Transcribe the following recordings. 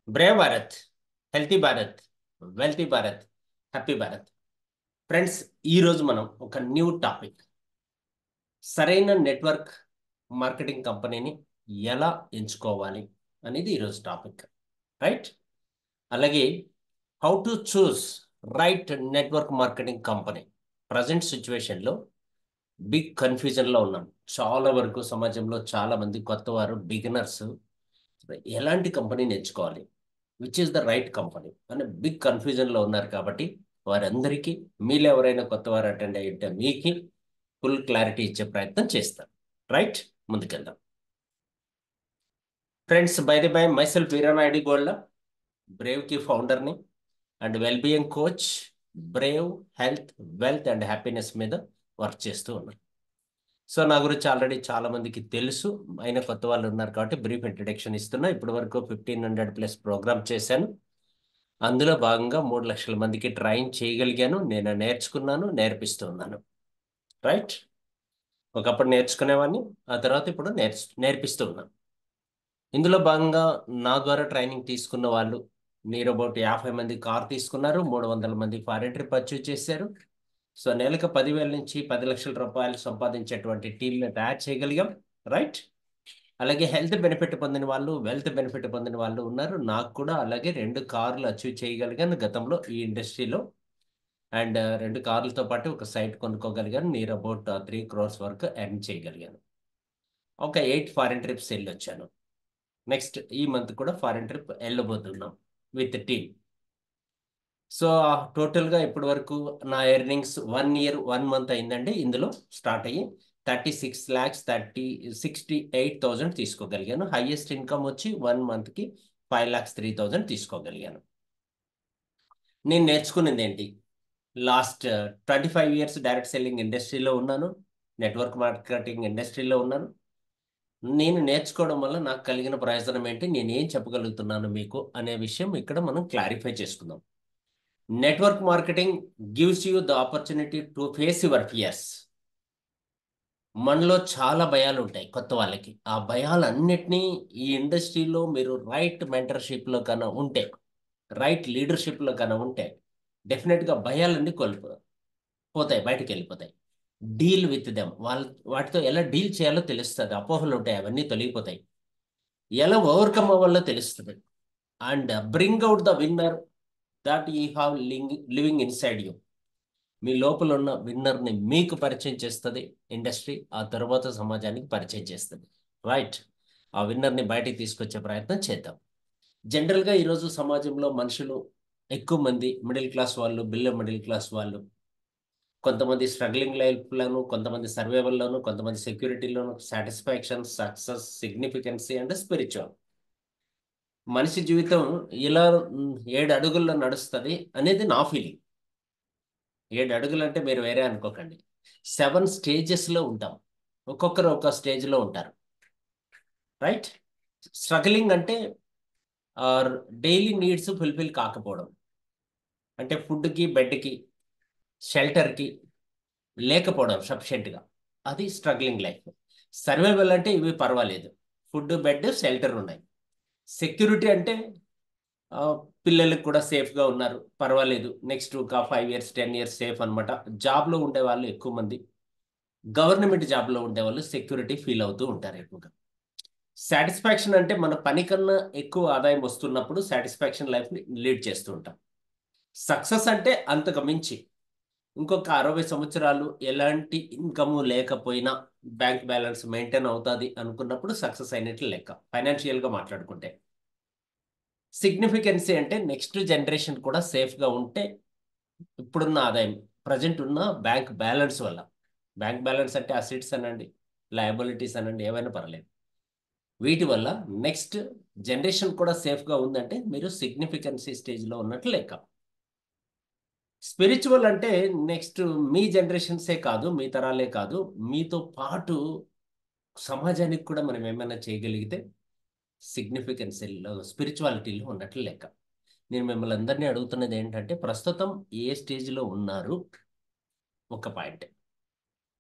Brave Bharat, healthy Bharat, wealthy Bharat, happy Bharat. Friends, ఈరోజు మనం ఒక న్యూ టాపిక్, సరైన నెట్వర్క్ మార్కెటింగ్ కంపెనీని ఎలా ఎంచుకోవాలి అనేది ఈరోజు టాపిక్. రైట్. అలాగే how to choose right network marketing company. Present సిచ్యువేషన్లో బిగ్ కన్ఫ్యూజన్లో ఉన్నాం. చాలా వరకు సమాజంలో చాలా మంది కొత్త వారు, బిగినర్స్ ఎలాంటి కంపెనీని ఎంచుకోవాలి, which is the right company అని బిగ్ కన్ఫ్యూజన్లో ఉన్నారు. కాబట్టి వారందరికీ మీలో ఎవరైనా కొత్త వారు అటెండ్ అయ్యింటే మీకు ఫుల్ క్లారిటీ ఇచ్చే ప్రయత్నం చేస్తాను. రైట్, ముందుకెళ్దాం. Friends, by the by, myself Veeranaidu gold, brave కి ఫౌండర్ని and wellbeing coach. Brave health, wealth and happiness మీద వర్క్ చేస్తూ ఉన్నాను. సో నా గురించి ఆల్రెడీ చాలా మందికి తెలుసు, అయిన కొత్త వాళ్ళు ఉన్నారు కాబట్టి బ్రీఫ్ ఇంట్రడక్షన్ ఇస్తున్నా. ఇప్పటి వరకు 1500+ ప్రోగ్రామ్ చేశాను. అందులో భాగంగా 3 లక్షల మందికి ట్రైన్ చేయగలిగాను. నేను నేర్చుకున్నాను, నేర్పిస్తూ ఉన్నాను. రైట్. ఒకప్పుడు నేర్చుకునేవాడిని, ఆ తర్వాత ఇప్పుడు నేర్పిస్తూ ఉన్నాను. ఇందులో భాగంగా నా ద్వారా ట్రైనింగ్ తీసుకున్న వాళ్ళు మీరు అబౌట్ 50 మంది కార్ తీసుకున్నారు, 300 మంది ఫారెన్ ట్రిప్ అచీవ్ చేశారు. సో నెలకు 10,000 నుంచి 10 లక్షల రూపాయలు సంపాదించేటువంటి టీంని తయారు చేయగలిగాం. రైట్. అలాగే హెల్త్ బెనిఫిట్ పొందిన వాళ్ళు, వెల్త్ బెనిఫిట్ పొందిన వాళ్ళు ఉన్నారు. నాకు కూడా అలాగే 2 కార్లు అచీవ్ చేయగలిగాను గతంలో ఈ ఇండస్ట్రీలో. అండ్ 2 కార్లతో పాటు ఒక సైట్ కొనుక్కోగలిగాను. నియర్ అబౌట్ 3 crores వరకు ఎర్న్ చేయగలిగాను. ఒక 8 ఫారెన్ ట్రిప్స్ వెళ్ళొచ్చాను. నెక్స్ట్ ఈ మంత్ కూడా ఫారెన్ ట్రిప్ వెళ్ళబోతున్నాం విత్ టీమ్. సో టోటల్గా ఇప్పటి వరకు నా ఎర్నింగ్స్ 1 year 1 month అయిందండి. ఇందులో స్టార్ట్ అయ్యి 36,68,000 తీసుకోగలిగాను. హైయెస్ట్ ఇన్కమ్ వచ్చి 1 monthకి 5,03,000 తీసుకోగలిగాను. నేను నేర్చుకున్నది ఏంటి? లాస్ట్ 25 years డైరెక్ట్ సెల్లింగ్ ఇండస్ట్రీలో ఉన్నాను, నెట్వర్క్ మార్కెటింగ్ ఇండస్ట్రీలో ఉన్నాను. నేను నేర్చుకోవడం వల్ల నాకు కలిగిన ప్రయోజనం ఏంటి, నేను ఏం చెప్పగలుగుతున్నాను మీకు అనే విషయం ఇక్కడ మనం క్లారిఫై చేసుకుందాం. Network marketing gives you the opportunity to face your fears. మనలో చాలా భయాలు ఉంటాయి కొత్త వాళ్ళకి. ఆ భయాలన్నిటినీ ఈ ఇండస్ట్రీలో మీరు రైట్ మెంటర్షిప్లో కన్నా ఉంటే, రైట్ లీడర్షిప్లో కన్నా ఉంటే డెఫినెట్గా భయాలన్నీ పోతాయి, బయటకు వెళ్ళిపోతాయి. Deal with them. వాటితో ఎలా డీల్ చేయాలో తెలుస్తుంది. అపోహలు ఉంటాయి, అవన్నీ తొలగిపోతాయి. ఎలా ఓవర్కమ్ అవ్వాలో తెలుస్తుంది. And bring out the winner that you have living inside you. మీ లోపల ఉన్న విన్నర్ని మీకు పరిచయం చేస్తుంది ఇండస్ట్రీ, ఆ తర్వాత సమాజానికి పరిచయం చేస్తుంది. రైట్. ఆ విన్నర్ని బయటికి తీసుకొచ్చే ప్రయత్నం చేద్దాం. జనరల్గా ఈరోజు సమాజంలో మనుషులు ఎక్కువ మంది మిడిల్ క్లాస్ వాళ్ళు, బిలో మిడిల్ క్లాస్ వాళ్ళు, కొంతమంది స్ట్రగ్లింగ్ లైఫ్లోను, కొంతమంది సర్వైవల్లోను, కొంతమంది సెక్యూరిటీలోను, సాటిస్ఫాక్షన్, సక్సెస్, సిగ్నిఫికెన్సీ అండ్ స్పిరిచువల్. మనిషి జీవితం ఇలా 7 అడుగుల్లో నడుస్తుంది అనేది నా ఫీలింగ్. 7 అడుగులు అంటే మీరు వేరే అనుకోకండి. 7 స్టేజెస్లో ఉంటాం, ఒక్కొక్కరు ఒక స్టేజ్లో ఉంటారు. రైట్. స్ట్రగ్లింగ్ అంటే డైలీ నీడ్స్ ఫుల్ఫిల్ కాకపోవడం, అంటే ఫుడ్కి, బెడ్కి, షెల్టర్కి లేకపోవడం సఫిషియెంట్గా, అది స్ట్రగ్లింగ్ లైఫ్. సర్వైవల్ అంటే ఇవి పర్వాలేదు, ఫుడ్, బెడ్, షెల్టర్ ఉన్నాయి. సెక్యూరిటీ అంటే ఆ, పిల్లలకు కూడా సేఫ్గా ఉన్నారు, పర్వాలేదు, నెక్స్ట్ ఒక 5 years 10 years సేఫ్ అనమాట. జాబ్లో ఉండే వాళ్ళు ఎక్కువ మంది, గవర్నమెంట్ జాబ్లో ఉండే వాళ్ళు సెక్యూరిటీ ఫీల్ అవుతూ ఉంటారు ఎక్కువగా. సాటిస్ఫాక్షన్ అంటే మన పని కన్నా ఎక్కువ ఆదాయం వస్తున్నప్పుడు సాటిస్ఫాక్షన్ లైఫ్ని లీడ్ చేస్తూ ఉంటాం. సక్సెస్ అంటే అంతకు మించి ఇంకొక 60 సంవత్సరాలు ఎలాంటి ఇన్కమ్ లేకపోయినా బ్యాంక్ బ్యాలెన్స్ మెయింటైన్ అవుతుంది అనుకున్నప్పుడు సక్సెస్ అయినట్లు లెక్క, ఫైనాన్షియల్గా మాట్లాడుకుంటే. సిగ్నిఫికెన్సీ అంటే నెక్స్ట్ జనరేషన్ కూడా సేఫ్గా ఉంటే, ఇప్పుడున్న ఆదాయం, ప్రజెంట్ ఉన్న బ్యాంక్ బ్యాలెన్స్ వల్ల. బ్యాంక్ బ్యాలెన్స్ అంటే అసెట్స్ అనండి, లయబిలిటీస్ అనండి, ఏవైనా పర్లేదు, వీటి వల్ల నెక్స్ట్ జనరేషన్ కూడా సేఫ్గా ఉందంటే మీరు సిగ్నిఫికెన్సీ స్టేజ్లో ఉన్నట్లు లెక్క. స్పిరిచువల్ అంటే నెక్స్ట్ మీ జనరేషన్సే కాదు, మీ తరాలే కాదు, మీతో పాటు సమాజానికి కూడా మనం ఏమైనా చేయగలిగితే సిగ్నిఫికెన్సీలో, స్పిరిచువాలిటీలో ఉన్నట్లు లెక్క. నేను మిమ్మల్ని అందరినీ అడుగుతున్నది ఏంటంటే, ప్రస్తుతం ఏ స్టేజ్లో ఉన్నారు ఒక పాయింట్,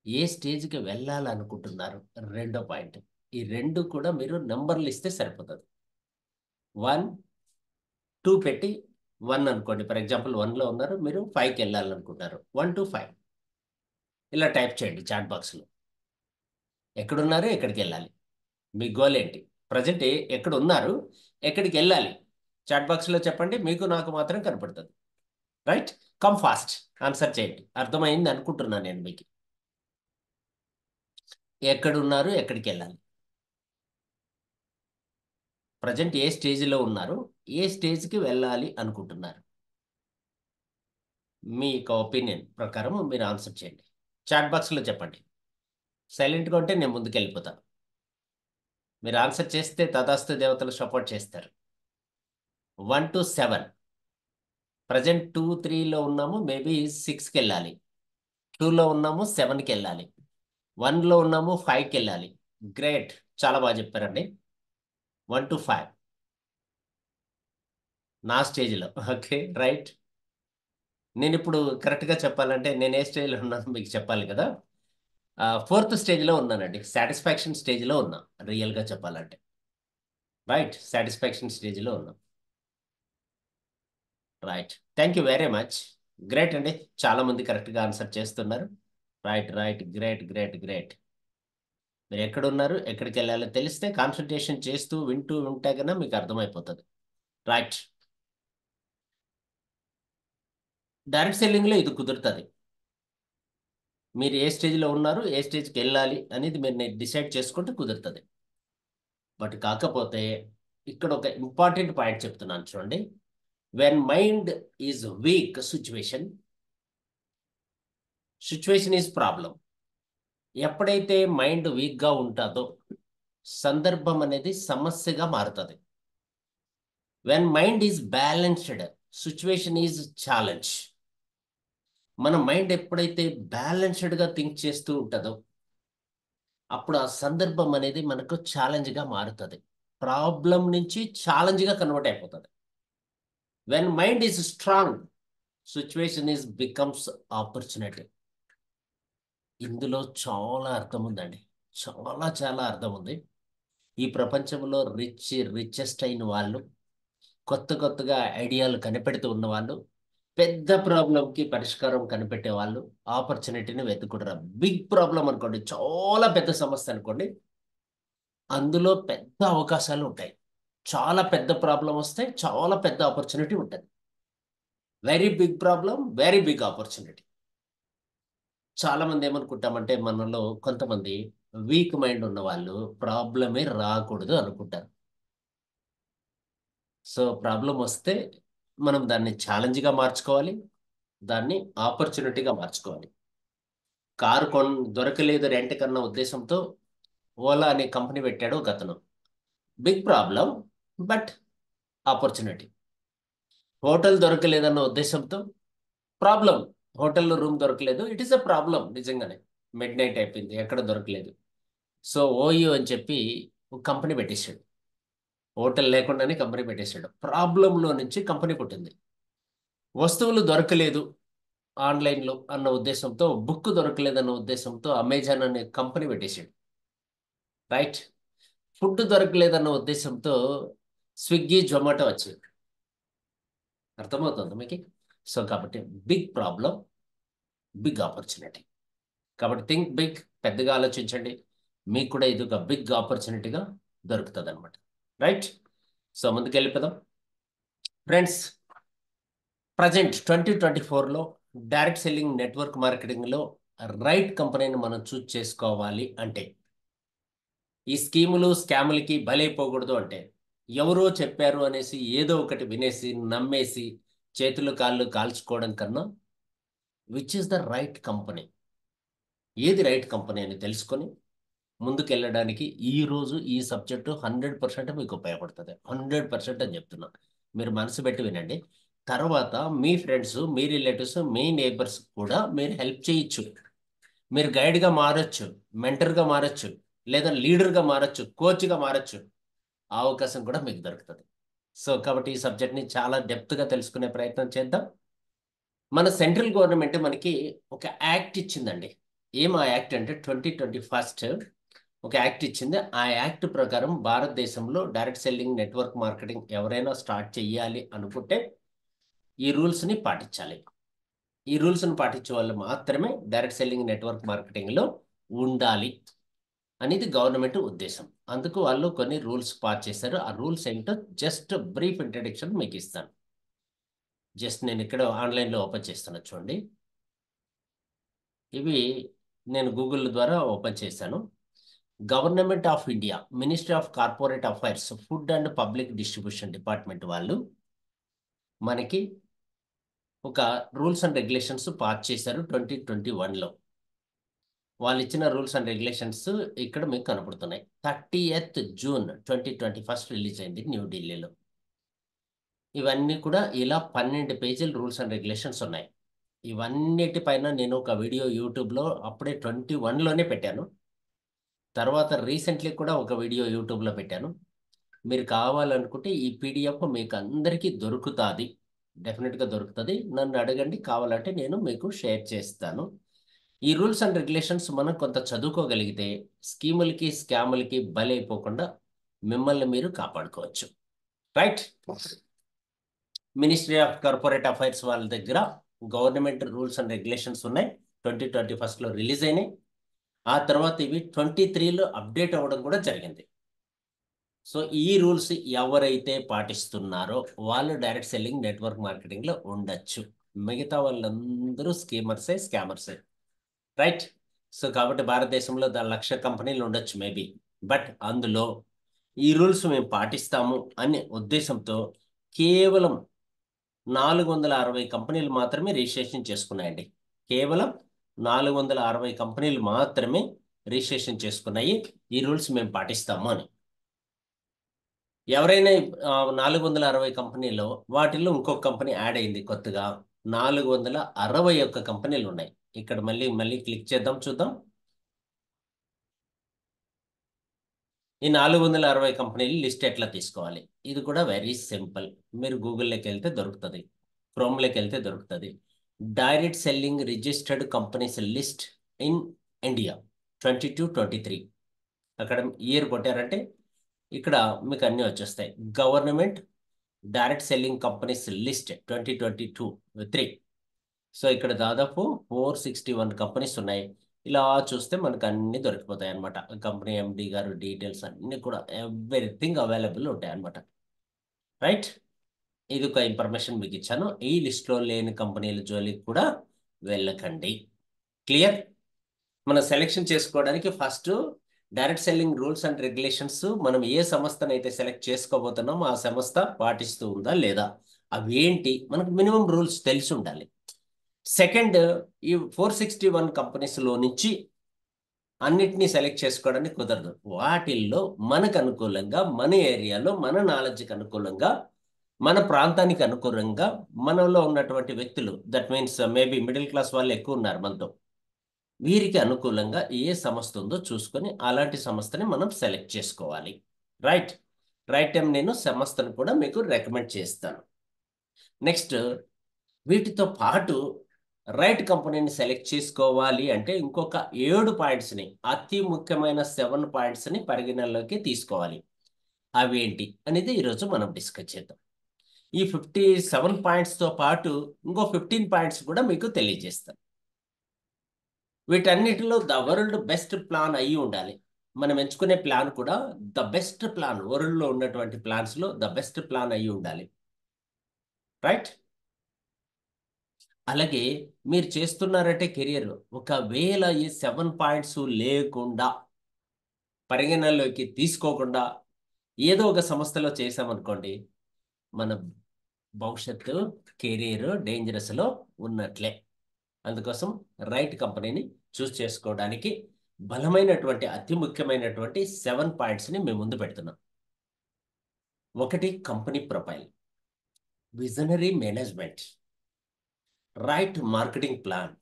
ఏ స్టేజ్కి వెళ్ళాలనుకుంటున్నారు రెండో పాయింట్. ఈ రెండు కూడా మీరు నెంబర్లు ఇస్తే సరిపోతుంది. 1, 2 పెట్టి 1 అనుకోండి. ఫర్ ఎగ్జాంపుల్ 1లో ఉన్నారు, మీరు 5కి వెళ్ళాలనుకుంటారు. 1 to 5 ఇలా టైప్ చేయండి చాట్ బాక్స్లో. ఎక్కడున్నారు, ఎక్కడికి వెళ్ళాలి, మీ గోల్ ఏంటి, ప్రజెంట్ ఎక్కడ ఉన్నారు, ఎక్కడికి వెళ్ళాలి, చాట్ బాక్స్లో చెప్పండి. మీకు నాకు మాత్రం కనపడుతుంది. రైట్, కమ్ ఫాస్ట్, ఆన్సర్ చేయండి. అర్థమైంది అనుకుంటున్నాను నేను మీకు. ఎక్కడున్నారు, ఎక్కడికి వెళ్ళాలి, ప్రజెంట్ ఏ స్టేజ్లో ఉన్నారు, ఏ స్టేజ్కి వెళ్ళాలి అనుకుంటున్నారు, మీ యొక్క ఒపీనియన్ ప్రకారం మీరు ఆన్సర్ చేయండి. చాట్ బాక్స్లో చెప్పండి. సైలెంట్గా ఉంటే నేను ముందుకు వెళ్ళిపోతాను. మీరు ఆన్సర్ చేస్తే తదాస్తు దేవతలు సపోర్ట్ చేస్తారు. 1 to 7, ప్రజెంట్ 2, 3లో ఉన్నాము, మేబీ 6కి వెళ్ళాలి. 2లో ఉన్నాము, 7కి వెళ్ళాలి. 1లో ఉన్నాము, 5కి వెళ్ళాలి. గ్రేట్, చాలా బాగా చెప్పారండి. 1 to 5 నా స్టేజ్లో. Okay, right. నేను ఇప్పుడు కరెక్ట్గా చెప్పాలంటే నేను ఏ స్టేజ్లో ఉన్నాను మీకు చెప్పాలి కదా. 4th స్టేజ్లో ఉన్నానండి. సాటిస్ఫాక్షన్ స్టేజ్లో ఉన్నా, రియల్గా చెప్పాలంటే. రైట్, సాటిస్ఫాక్షన్ స్టేజ్లో ఉన్నా. Right, thank you very much. Great అండి, చాలా మంది కరెక్ట్గా ఆన్సర్ చేస్తున్నారు. Right right, great great great. మీరు ఎక్కడ ఉన్నారు, ఎక్కడికి వెళ్ళాలో తెలిస్తే కాన్సన్ట్రేషన్ చేస్తూ వింటూ ఉంటే కన్నా మీకు అర్థమైపోతుంది. రైట్, డైరెక్ట్ సెల్లింగ్లో ఇది కుదురుతుంది. మీరు ఏ స్టేజ్లో ఉన్నారు, ఏ స్టేజ్కి వెళ్ళాలి అనేది మీరు డిసైడ్ చేసుకుంటే కుదురుతుంది. బట్ కాకపోతే ఇక్కడ ఒక ఇంపార్టెంట్ పాయింట్ చెప్తున్నాను చూడండి. When mind is week, situation is problem. ఎప్పుడైతే మైండ్ వీక్గా ఉంటుందో సందర్భం అనేది సమస్యగా మారుతుంది. When mind is balanced, situation is challenge. మన మైండ్ ఎప్పుడైతే బ్యాలెన్స్డ్గా థింక్ చేస్తూ ఉంటుందో అప్పుడు ఆ సందర్భం అనేది మనకు ఛాలెంజ్గా మారుతుంది. ప్రాబ్లం నుంచి ఛాలెంజ్గా కన్వర్ట్ అయిపోతుంది. When mind is strong, situation is becomes opportunity. ఇందులో చాలా అర్థం ఉందండి, చాలా చాలా అర్థం ఉంది. ఈ ప్రపంచంలో రిచెస్ట్ అయిన వాళ్ళు, కొత్త కొత్తగా ఐడియాలు కనిపెడుతూ ఉన్న వాళ్ళు, పెద్ద ప్రాబ్లంకి పరిష్కారం కనిపెట్టే వాళ్ళు ఆపర్చునిటీని వెతుకుంటారు. బిగ్ ప్రాబ్లం అనుకోండి, చాలా పెద్ద సమస్య అనుకోండి, అందులో పెద్ద అవకాశాలు ఉంటాయి. చాలా పెద్ద ప్రాబ్లం వస్తే చాలా పెద్ద ఆపర్చునిటీ ఉంటుంది. Very big problem, very big opportunity. చాలా మంది ఏమనుకుంటామంటే మనలో కొంతమంది వీక్ మైండ్ ఉన్న వాళ్ళు ప్రాబ్లమే రాకూడదు అనుకుంటారు. సో ప్రాబ్లం వస్తే మనం దాన్ని ఛాలెంజ్గా మార్చుకోవాలి, దాన్ని ఆపర్చునిటీగా మార్చుకోవాలి. కారు దొరకలేదు రెంట్ కన్నా ఉద్దేశంతో ఓలా అనే కంపెనీ పెట్టాడు ఒక అతను. Big problem, but opportunity. Hotel దొరకలేదన్న ఉద్దేశంతో ప్రాబ్లం, హోటల్లో రూమ్ దొరకలేదు, ఇట్ ఈస్ ఎ ప్రాబ్లం. నిజంగానే మిడ్ నైట్ అయిపోయింది, ఎక్కడ దొరకలేదు. సో ఓయో అని చెప్పి ఒక కంపెనీ పెట్టేశాడు. హోటల్ లేకుండానే కంపెనీ పెట్టేశాడు. ప్రాబ్లంలో నుంచి కంపెనీ పుట్టింది. వస్తువులు దొరకలేదు ఆన్లైన్లో అన్న ఉద్దేశంతో, బుక్ దొరకలేదన్న ఉద్దేశంతో అమెజాన్ అనే కంపెనీ పెట్టేశాడు. రైట్, ఫుడ్ దొరకలేదన్న ఉద్దేశంతో స్విగ్గీ, జొమాటో వచ్చాయి. అర్థమవుతుంది మీకు? సో కాబట్టి బిగ్ ప్రాబ్లం, బిగ్ ఆపర్చునిటీ. కాబట్టి థింక్ బిగ్, పెద్దగా ఆలోచించండి. మీకు కూడా ఇది ఒక బిగ్ ఆపర్చునిటీగా దొరుకుతుంది అనమాట. రైట్, సో ముందుకు వెళ్ళిపోదాం ఫ్రెండ్స్. ప్రజెంట్ 2024లో డైరెక్ట్ సెల్లింగ్ నెట్వర్క్ మార్కెటింగ్లో రైట్ కంపెనీని మనం చూస్ చేసుకోవాలి అంటే, ఈ స్కీములు స్కాములకి బలైపోకూడదు అంటే, ఎవరో చెప్పారు అనేసి ఏదో ఒకటి వినేసి నమ్మేసి చేతులు కాళ్ళు కాల్చుకోవడం కన్నా which is the right company, ఏది రైట్ కంపెనీ అని తెలుసుకొని ముందుకెళ్ళడానికి ఈరోజు ఈ సబ్జెక్టు 100% మీకు ఉపయోగపడుతుంది. 100% అని చెప్తున్నా, మీరు మనసు పెట్టి వినండి. తర్వాత మీ ఫ్రెండ్స్, మీ రిలేటివ్స్, మీ నేబర్స్ కూడా మీరు హెల్ప్ చేయొచ్చు. మీరు గైడ్గా మారచ్చు, మెంటర్గా మారచ్చు, లేదా లీడర్గా మారచ్చు, కోచ్గా మారచ్చు. ఆ అవకాశం కూడా మీకు దొరుకుతుంది. సో కాబట్టి ఈ సబ్జెక్ట్ని చాలా డెప్త్గా తెలుసుకునే ప్రయత్నం చేద్దాం. మన సెంట్రల్ గవర్నమెంట్ మనకి ఒక యాక్ట్ ఇచ్చిందండి. ఏం ఆ యాక్ట్ అంటే 2021 ఒక యాక్ట్ ఇచ్చింది. ఆ యాక్ట్ ప్రకారం భారతదేశంలో డైరెక్ట్ సెల్లింగ్ నెట్వర్క్ మార్కెటింగ్ ఎవరైనా స్టార్ట్ చేయాలి అనుకుంటే ఈ రూల్స్ని పాటించాలి. ఈ రూల్స్ని పాటించే వాళ్ళు మాత్రమే డైరెక్ట్ సెల్లింగ్ నెట్వర్క్ మార్కెటింగ్లో ఉండాలి అనేది గవర్నమెంట్ ఉద్దేశం. అందుకు వాళ్ళు కొన్ని రూల్స్ పాస్ చేశారు. ఆ రూల్స్ ఏంటో జస్ట్ బ్రీఫ్ ఇంట్రడక్షన్ మీకు ఇస్తాను. జస్ట్ నేను ఇక్కడ ఆన్లైన్లో ఓపెన్ చేస్తున్నా చూడండి. ఇవి నేను గూగుల్ ద్వారా ఓపెన్ చేశాను. Government of India, ministry of corporate affairs, food and public distribution department వాళ్ళు మనకి ఒక రూల్స్ అండ్ రెగ్యులేషన్స్ పాస్ చేశారు 2021లో. వాళ్ళు ఇచ్చిన రూల్స్ అండ్ రెగ్యులేషన్స్ ఇక్కడ మీకు కనపడుతున్నాయి. 30th జూన్ 2021 రిలీజ్ అయింది న్యూఢిల్లీలో. ఇవన్నీ కూడా ఇలా 12 పేజీల రూల్స్ అండ్ రెగ్యులేషన్స్ ఉన్నాయి. ఇవన్నిటిపైన నేను ఒక వీడియో యూట్యూబ్లో అప్పుడే 21లోనే పెట్టాను. తర్వాత రీసెంట్లీ కూడా ఒక వీడియో యూట్యూబ్లో పెట్టాను. మీరు కావాలనుకుంటే ఈ పీడిఎఫ్ మీకు అందరికీ దొరుకుతుంది, డెఫినెట్గా దొరుకుతుంది. నన్ను అడగండి, కావాలంటే నేను మీకు షేర్ చేస్తాను. ఈ రూల్స్ అండ్ రెగ్యులేషన్స్ మనం కొంత చదువుకోగలిగితే స్కీములకి స్కాములకి బలైపోకుండా మిమ్మల్ని మీరు కాపాడుకోవచ్చు. Right. Ministry of corporate affairs వాళ్ళ దగ్గర గవర్నమెంట్ రూల్స్ అండ్ రెగ్యులేషన్స్ ఉన్నాయి. 2021లో రిలీజ్ అయినాయి. ఆ తర్వాత ఇవి 23లో అప్డేట్ అవ్వడం కూడా జరిగింది. సో ఈ రూల్స్ ఎవరైతే పాటిస్తున్నారో వాళ్ళు డైరెక్ట్ సెల్లింగ్ నెట్వర్క్ మార్కెటింగ్లో ఉండొచ్చు. మిగతా వాళ్ళందరూ స్కీమర్సే, స్కామర్సే. రైట్. సో కాబట్టి భారతదేశంలో 1,00,000 కంపెనీలు ఉండొచ్చు మేబీ. బట్ అందులో ఈ రూల్స్ మేము పాటిస్తాము అనే ఉద్దేశంతో కేవలం 460 కంపెనీలు మాత్రమే రిజిస్ట్రేషన్ చేసుకున్నాయండి. కేవలం 460 కంపెనీలు మాత్రమే రిజిస్ట్రేషన్ చేసుకున్నాయి ఈ రూల్స్ మేము పాటిస్తాము అని. ఎవరైనా 460 కంపెనీలో వాటిల్లో ఇంకొక కంపెనీ యాడ్ అయింది కొత్తగా. 461 కంపెనీలు ఉన్నాయి. ఇక్కడ మళ్ళీ క్లిక్ చేద్దాం, చూద్దాం. ఈ 460 కంపెనీలు లిస్ట్ ఎట్లా తీసుకోవాలి? ఇది కూడా వెరీ సింపుల్. మీరు గూగుల్లోకి వెళ్తే దొరుకుతుంది, క్రోమ్లోకి వెళ్తే దొరుకుతుంది. Direct selling registered companies list in India 22-23. అక్కడ ఇయర్ కొట్టారంటే ఇక్కడ మీకు అన్నీ వచ్చేస్తాయి. Government direct selling companies list 2022-3. So ఇక్కడ దాదాపు 461 కంపెనీస్ ఉన్నాయి. ఇలా చూస్తే మనకు అన్ని దొరికిపోతాయి అనమాట. కంపెనీ ఎండి గారు డీటెయిల్స్ అన్నీ కూడా ఎవ్రీథింగ్ అవైలబుల్ ఉంటాయి అనమాట. రైట్. ఇది ఒక ఇన్ఫర్మేషన్ మీకు ఇచ్చాను. ఈ లిస్ట్లో లేని కంపెనీల జోలికి కూడా వెళ్ళకండి. క్లియర్? మనం సెలెక్షన్ చేసుకోవడానికి first direct selling rules and regulations మనం ఏ సంస్థనైతే సెలెక్ట్ చేసుకోబోతున్నామో ఆ సంస్థ పాటిస్తూ ఉందా లేదా, అవి ఏంటి మనకు మినిమం రూల్స్ తెలిసి ఉండాలి. సెకండ్, ఈ 461 కంపెనీస్లో నుంచి అన్నిటినీ సెలెక్ట్ చేసుకోవడానికి కుదరదు. వాటిల్లో మనకు అనుకూలంగా, మన ఏరియాలో, మన నాలెడ్జ్కి అనుకూలంగా, మన ప్రాంతానికి అనుకూలంగా, మనలో ఉన్నటువంటి వ్యక్తులు, that means maybe middle class వాళ్ళు ఎక్కువ ఉన్నారు మనతో, వీరికి అనుకూలంగా ఏ సంస్థ ఉందో చూసుకొని అలాంటి సంస్థని మనం సెలెక్ట్ చేసుకోవాలి. రైట్. టైం నేను సంస్థను కూడా మీకు రికమెండ్ చేస్తాను. నెక్స్ట్, వీటితో పాటు రైట్ కంపెనీని సెలెక్ట్ చేసుకోవాలి అంటే ఇంకొక 7 పాయింట్స్ని, అతి ముఖ్యమైన 7 పాయింట్స్ని పరిగణనలోకి తీసుకోవాలి. అవి ఏంటి అనేది ఈరోజు మనం డిస్కస్ చేద్దాం. ఈ 57 పాయింట్స్తో పాటు ఇంకో 15 పాయింట్స్ కూడా మీకు తెలియజేస్తాను. వీటన్నిటిలో ద వరల్డ్ బెస్ట్ ప్లాన్ అయ్యి ఉండాలి. మనం ఎంచుకునే ప్లాన్ కూడా ద బెస్ట్ ప్లాన్, వరల్డ్లో ఉన్నటువంటి ప్లాన్స్లో ద బెస్ట్ ప్లాన్ అయ్యి ఉండాలి. రైట్. అలాగే మీరు చేస్తున్నారంటే కెరియర్, ఒకవేళ ఈ 7 పాయింట్స్ లేకుండా, పరిగణనలోకి తీసుకోకుండా ఏదో ఒక సంస్థలో చేసామనుకోండి, మన భవిష్యత్తు కెరీర్ డేంజరస్లో ఉన్నట్లే. అందుకోసం రైట్ కంపెనీని చూస్ చేసుకోవడానికి బలమైనటువంటి, అతి ముఖ్యమైనటువంటి 7 పాయింట్స్ని మేము ముందు పెడుతున్నాం. 1, company profile, visionary management, right marketing plan,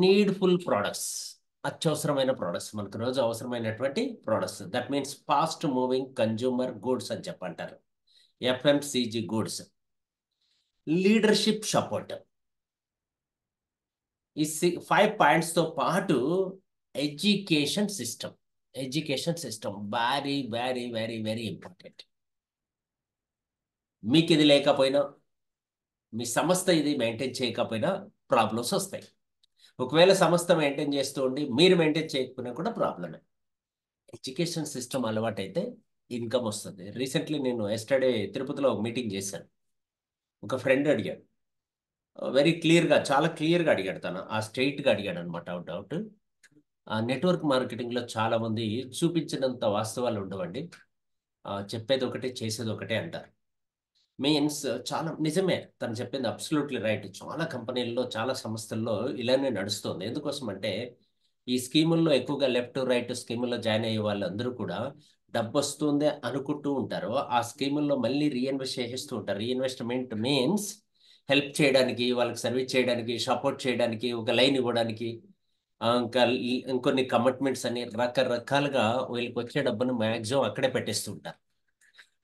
needful products, అత్యవసరమైన ప్రోడక్ట్స్, మనకు రోజు అవసరమైనటువంటి products, that means fast moving consumer goods అని చెప్పంటారు, FMCG గూడ్స్. Leadership support. ఈ 5 పాయింట్స్తో పాటు education system. Education system very very very very important. మీకు ఇది లేకపోయినా, మీ సంస్థ ఇది మెయింటైన్ చేయకపోయినా ప్రాబ్లమ్స్ వస్తాయి. ఒకవేళ సంస్థ మెయింటైన్ చేస్తూ ఉండి మీరు మెయింటైన్ చేయకపోయినా కూడా ప్రాబ్లమే. ఎడ్యుకేషన్ సిస్టమ్ అలవాటైతే ఇన్కమ్ వస్తుంది. రీసెంట్లీ నేను ఎస్టర్డే తిరుపతిలో ఒక మీటింగ్ చేశాను. ఒక ఫ్రెండ్ అడిగాడు, వెరీ క్లియర్గా, చాలా క్లియర్గా అడిగాడు. తను ఆ స్ట్రైట్గా అడిగాడు అనమాట, డౌట్. ఆ నెట్వర్క్ మార్కెటింగ్లో చాలా మంది చూపించినంత వాస్తవాలు ఉండవండి, చెప్పేది ఒకటి చేసేది ఒకటే అంటారు. మీన్స్ చాలా నిజమే, తను చెప్పింది అబ్సల్యూట్లీ రైట్. చాలా కంపెనీల్లో, చాలా సంస్థల్లో ఇలానే నడుస్తుంది. ఎందుకోసం అంటే ఈ స్కీముల్లో ఎక్కువగా లెఫ్ట్ రైట్ స్కీముల్లో జాయిన్ అయ్యే వాళ్ళందరూ కూడా డబ్బు వస్తుంది అనుకుంటూ ఉంటారు. ఆ స్కీముల్లో మళ్ళీ రీఇన్వెస్ట్ చేసేస్తూ ఉంటారు. రీఇన్వెస్ట్మెంట్ మీన్స్ హెల్ప్ చేయడానికి, వాళ్ళకి సర్వీస్ చేయడానికి, సపోర్ట్ చేయడానికి, ఒక లైన్ ఇవ్వడానికి, ఇంకా ఇంకొన్ని కమిట్మెంట్స్ అని రకరకాలుగా వీళ్ళకి వచ్చే డబ్బును మ్యాక్సిమం అక్కడే పెట్టేస్తూ ఉంటారు.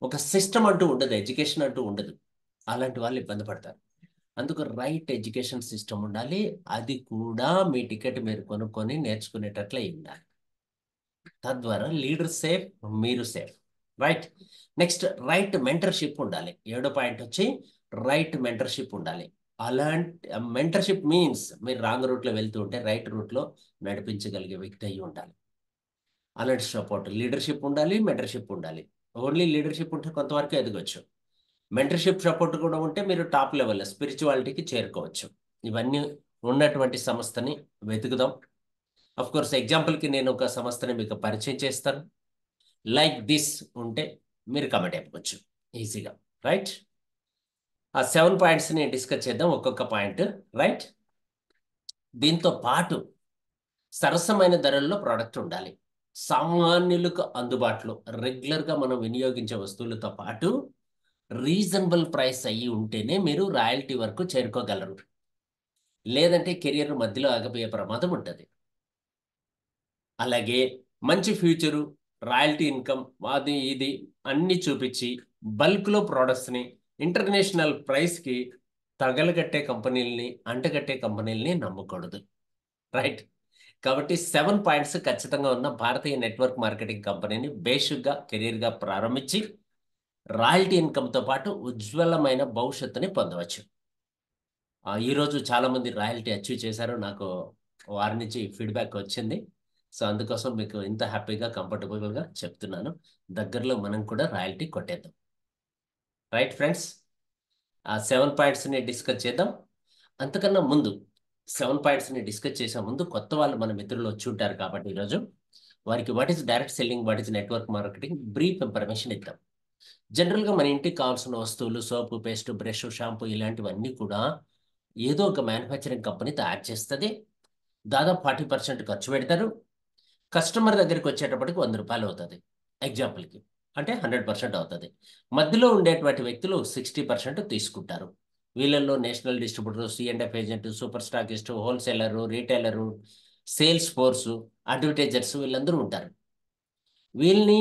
ఒక సిస్టమ్ అంటూ ఉండదు, ఎడ్యుకేషన్ అంటూ ఉండదు. అలాంటి వాళ్ళు ఇబ్బంది పడతారు. అందుకు రైట్ ఎడ్యుకేషన్ సిస్టమ్ ఉండాలి. అది కూడా మీ టికెట్ మీరు కొనుక్కొని నేర్చుకునేటట్లే ఉండాలి. తద్వారా లీడర్ సేఫ్, మీరు safe. Right. Next, right mentorship ఉండాలి. 7వ పాయింట్ వచ్చి రైట్ మెంటర్షిప్ ఉండాలి. అలాంటి మెంటర్షిప్ మీన్స్ మీరు రాంగ్ రూట్లో వెళ్తూ ఉంటే రైట్ రూట్లో నడిపించగలిగే వ్యక్తి అయి ఉండాలి. అలాంటి సపోర్ట్, లీడర్షిప్ ఉండాలి, మెంటర్షిప్ ఉండాలి. ఓన్లీ లీడర్షిప్ ఉంటే కొంతవరకు ఎదగొచ్చు. మెంటర్షిప్ సపోర్ట్ కూడా ఉంటే మీరు టాప్ లెవెల్ స్పిరిచువాలిటీకి చేరుకోవచ్చు. ఇవన్నీ ఉన్నటువంటి సంస్థని వెతుకుదాం. అఫ్ కోర్స్ ఎగ్జాంపుల్కి నేను ఒక సంస్థని మీకు పరిచయం చేస్తాను. లైక్ దిస్ ఉంటే మీరు కమెంట్ అయిపోవచ్చు ఈజీగా. రైట్. ఆ 7 పాయింట్స్ని డిస్కస్ చేద్దాం, ఒక్కొక్క పాయింట్. రైట్. దీంతో పాటు సరసమైన ధరల్లో ప్రోడక్ట్ ఉండాలి. సామాన్యులకు అందుబాటులో రెగ్యులర్గా మనం వినియోగించే వస్తువులతో పాటు రీజనబుల్ ప్రైస్ అయ్యి ఉంటేనే మీరు రాయల్టీ వరకు చేరుకోగలరు. లేదంటే కెరియర్ మధ్యలో ఆగిపోయే ప్రమాదం ఉంటుంది. అలాగే మంచి ఫ్యూచరు, రాయల్టీ ఇన్కమ్, అది ఇది అన్ని చూపించి బల్క్లో ప్రోడక్ట్స్ని ఇంటర్నేషనల్ ప్రైస్కి తగలగట్టే కంపెనీలని, అంటగట్టే కంపెనీలని నమ్మకూడదు. రైట్. కాబట్టి 7 పాయింట్స్ ఖచ్చితంగా ఉన్న భారతీయ నెట్వర్క్ మార్కెటింగ్ కంపెనీని బేసిక్గా కెరీర్గా ప్రారంభించి రాయల్టీ ఇన్కమ్తో పాటు ఉజ్వలమైన భవిష్యత్తుని పొందవచ్చు. ఈరోజు చాలామంది రాయల్టీ అచీవ్ చేశారు. నాకు వారి నుంచి ఫీడ్బ్యాక్ వచ్చింది. సో అందుకోసం మీకు ఇంత హ్యాపీగా, కంఫర్టబుల్గా చెప్తున్నాను. దగ్గరలో మనం కూడా రాయల్టీ కొట్టేద్దాం. Right friends. ఆ 7 పాయింట్స్ని డిస్కస్ చేద్దాం. అంతకన్నా ముందు 7 పాయింట్స్ని డిస్కస్ చేసే ముందు కొత్త వాళ్ళు మన మిత్రులు వచ్చి ఉంటారు కాబట్టి ఈరోజు వారికి what is direct selling, what is network marketing brief information ఇద్దాం. జనరల్గా మన ఇంటికి కావాల్సిన వస్తువులు, సోపు, పేస్ట్, బ్రష్, షాంపూ ఇలాంటివన్నీ కూడా ఏదో ఒక మ్యానుఫ్యాక్చరింగ్ కంపెనీ తయారు చేస్తుంది. దాదాపు 40% ఖర్చు పెడతారు. కస్టమర్ దగ్గరికి వచ్చేటప్పటికి 100 రూపాయలు అవుతుంది ఎగ్జాంపుల్కి, అంటే 100% అవుతుంది. మధ్యలో ఉండేటువంటి వ్యక్తులు 60% తీసుకుంటారు. వీళ్ళల్లో national distributor, C&F agent, super stockist, wholesaler, రీటైలరు, sales force, advertisers వీళ్ళందరూ ఉంటారు. వీళ్ళని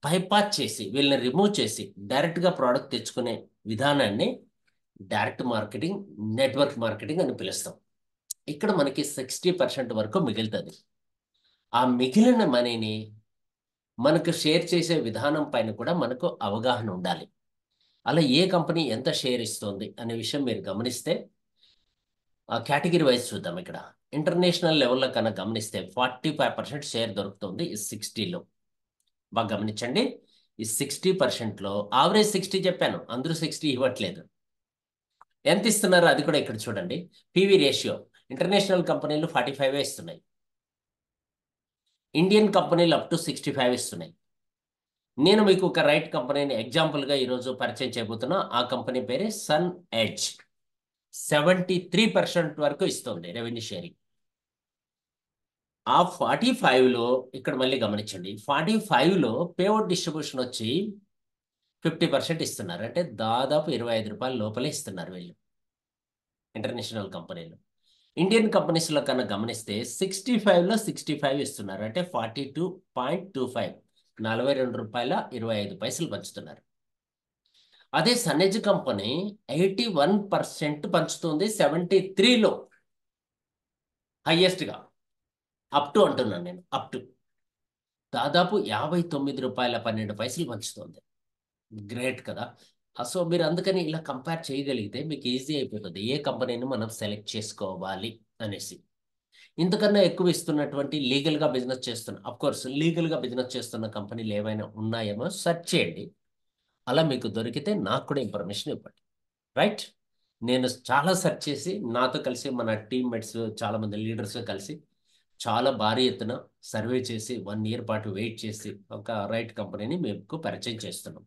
బైపాస్ చేసి, వీళ్ళని రిమూవ్ చేసి డైరెక్ట్గా ప్రోడక్ట్ తెచ్చుకునే విధానాన్ని డైరెక్ట్ మార్కెటింగ్, నెట్వర్క్ మార్కెటింగ్ అని పిలుస్తాం. ఇక్కడ మనకి 60% వరకు మిగులుతుంది. ఆ మిగిలిన మనీని మనకు షేర్ చేసే విధానం పైన కూడా మనకు అవగాహన ఉండాలి. అలా ఏ కంపెనీ ఎంత షేర్ ఇస్తుంది అనే విషయం మీరు గమనిస్తే, ఆ కేటగిరీ వైజ్ చూద్దాం. ఇక్కడ ఇంటర్నేషనల్ లెవెల్లో కన్నా గమనిస్తే 45% షేర్ దొరుకుతుంది ఈ 60లో. బాగా గమనించండి. ఈ 60%లో ఆవరేజ్ 60 చెప్పాను, అందరూ 60 ఇవ్వట్లేదు. ఎంత ఇస్తున్నారు అది కూడా ఇక్కడ చూడండి. పివి రేషియో ఇంటర్నేషనల్ కంపెనీలు 45 ఇస్తున్నాయి. ఇండియన్ కంపెనీలు అప్ టు 65 ఇస్తున్నాయి. నేను మీకు ఒక రైట్ కంపెనీని ఎగ్జాంపుల్గా ఈరోజు పరిచయం చేయబోతున్నా. ఆ కంపెనీ పేరే సన్ ఎడ్జ్. 73% వరకు ఇస్తుంది రెవెన్యూ షేరింగ్. ఆ 45లో ఇక్కడ మళ్ళీ గమనించండి, 45లో పేఅవుట్ డిస్ట్రిబ్యూషన్ వచ్చి 50% ఇస్తున్నారు. అంటే దాదాపు 25 రూపాయల లోపలే ఇస్తున్నారు వీళ్ళు ఇంటర్నేషనల్ కంపెనీలు. ఇండియన్ కంపెనీస్లో కన్నా గమనిస్తే 65లో 65 ఇస్తున్నారు. అంటే 42.25, 42 రూపాయల 25 పైసలు పంచుతున్నారు. అదే సన్నెజ్ కంపెనీ 81% పంచుతుంది 73లో హైయెస్ట్గా. అప్ టు అంటున్నాను నేను, అప్ టు దాదాపు రూ. 59.12 పంచుతోంది. గ్రేట్ కదా. సో మీరు అందుకని ఇలా కంపేర్ చేయగలిగితే మీకు ఈజీ అయిపోతుంది ఏ కంపెనీని మనం సెలెక్ట్ చేసుకోవాలి అనేసి. ఇంతకన్నా ఎక్కువ ఇస్తున్నటువంటి లీగల్గా బిజినెస్ చేస్తున్న, అఫ్ కోర్స్ లీగల్గా బిజినెస్ చేస్తున్న కంపెనీలు ఏమైనా ఉన్నాయేమో సెర్చ్ చేయండి. అలా మీకు దొరికితే నాకు కూడా ఇన్ఫర్మేషన్ ఇవ్వండి. రైట్. నేను చాలా సెర్చ్ చేసి నాతో కలిసి మన టీమ్మేట్స్ చాలామంది లీడర్స్ కలిసి చాలా భారీ ఎత్తున సర్వే చేసి 1 ఇయర్ పాటు వెయిట్ చేసి ఒక రైట్ కంపెనీని మీకు పరిచయం చేస్తున్నాం.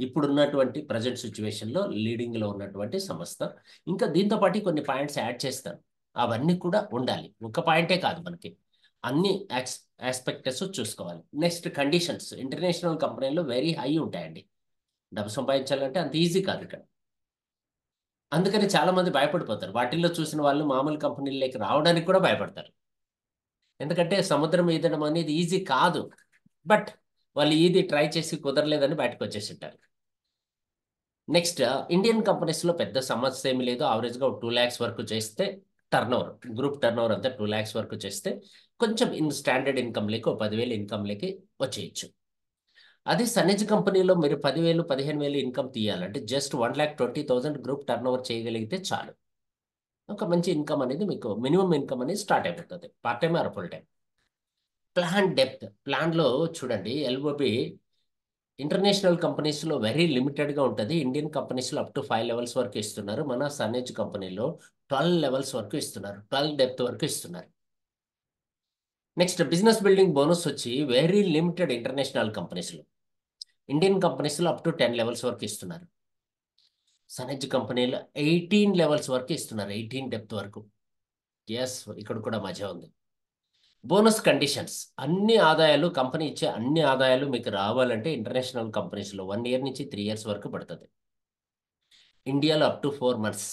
ఇప్పుడున్నటువంటి ప్రజెంట్ సిచ్యువేషన్లో లీడింగ్లో ఉన్నటువంటి సంస్థ. ఇంకా దీంతో పాటు కొన్ని పాయింట్స్ యాడ్ చేస్తాను. అవన్నీ కూడా ఉండాలి, ఒక పాయింటే కాదు, మనకి అన్ని ఆస్పెక్ట్స్ చూసుకోవాలి. నెక్స్ట్ కండిషన్స్ ఇంటర్నేషనల్ కంపెనీలో వెరీ హై ఉంటాయండి. డబ్బు సంపాదించాలంటే అంత ఈజీ కాదు ఇక్కడ. అందుకని చాలా మంది భయపడిపోతారు. వాటిల్లో చూసిన వాళ్ళు మామూలు కంపెనీల్లోకి రావడానికి కూడా భయపడతారు. ఎందుకంటే సముద్రం ఈదడం అనేది ఈజీ కాదు. బట్ వాళ్ళు ఇది ట్రై చేసి కుదరలేదని బయటకు వచ్చేసి ఉంటారు. నెక్స్ట్ ఇండియన్ కంపెనీస్లో పెద్ద సమస్య ఏమి లేదు. ఆవరేజ్గా 2 lakhs వరకు చేస్తే టర్నోవర్, గ్రూప్ టర్నోవర్ అంతా 2 lakhs వరకు చేస్తే కొంచెం స్టాండర్డ్ ఇన్కమ్లోకి 10,000 ఇన్కమ్లోకి వచ్చేయచ్చు. అదే సనేజ్ కంపెనీలో మీరు 10,000 15,000 ఇన్కమ్ తీయాలంటే జస్ట్ 1,20,000 గ్రూప్ టర్నోవర్ చేయగలిగితే చాలు. ఒక మంచి ఇన్కమ్ అనేది మీకు మినిమం ఇన్కమ్ అనేది స్టార్ట్ అయిపోతుంది, part time or full time. Plan depth, ప్లాన్లో చూడండి ఎల్ఓబి ఇంటర్నేషనల్ కంపెనీస్లో వెరీ లిమిటెడ్గా ఉంటుంది. ఇండియన్ కంపెనీస్లో అప్ టు 5 levels వరకు ఇస్తున్నారు. మన సనేజ్ కంపెనీలో 12 levels వరకు ఇస్తున్నారు, 12 డెప్త్ వరకు ఇస్తున్నారు. నెక్స్ట్ బిజినెస్ బిల్డింగ్ బోనస్ వచ్చి వెరీ లిమిటెడ్ ఇంటర్నేషనల్ కంపెనీస్లో. ఇండియన్ కంపెనీస్లో అప్ టు 10 levels వరకు ఇస్తున్నారు. సనేజ్ కంపెనీలో 18 levels వరకు ఇస్తున్నారు, 18 డెప్త్ వరకు. ఎస్, ఇక్కడ కూడా మజా ఉంది. బోనస్ కండిషన్స్, అన్ని ఆదాయాలు కంపెనీ ఇచ్చే అన్ని ఆదాయాలు మీకు రావాలంటే ఇంటర్నేషనల్ కంపెనీస్లో 1 year నుంచి 3 years వరకు పడుతుంది. ఇండియాలో అప్ టు 4 months,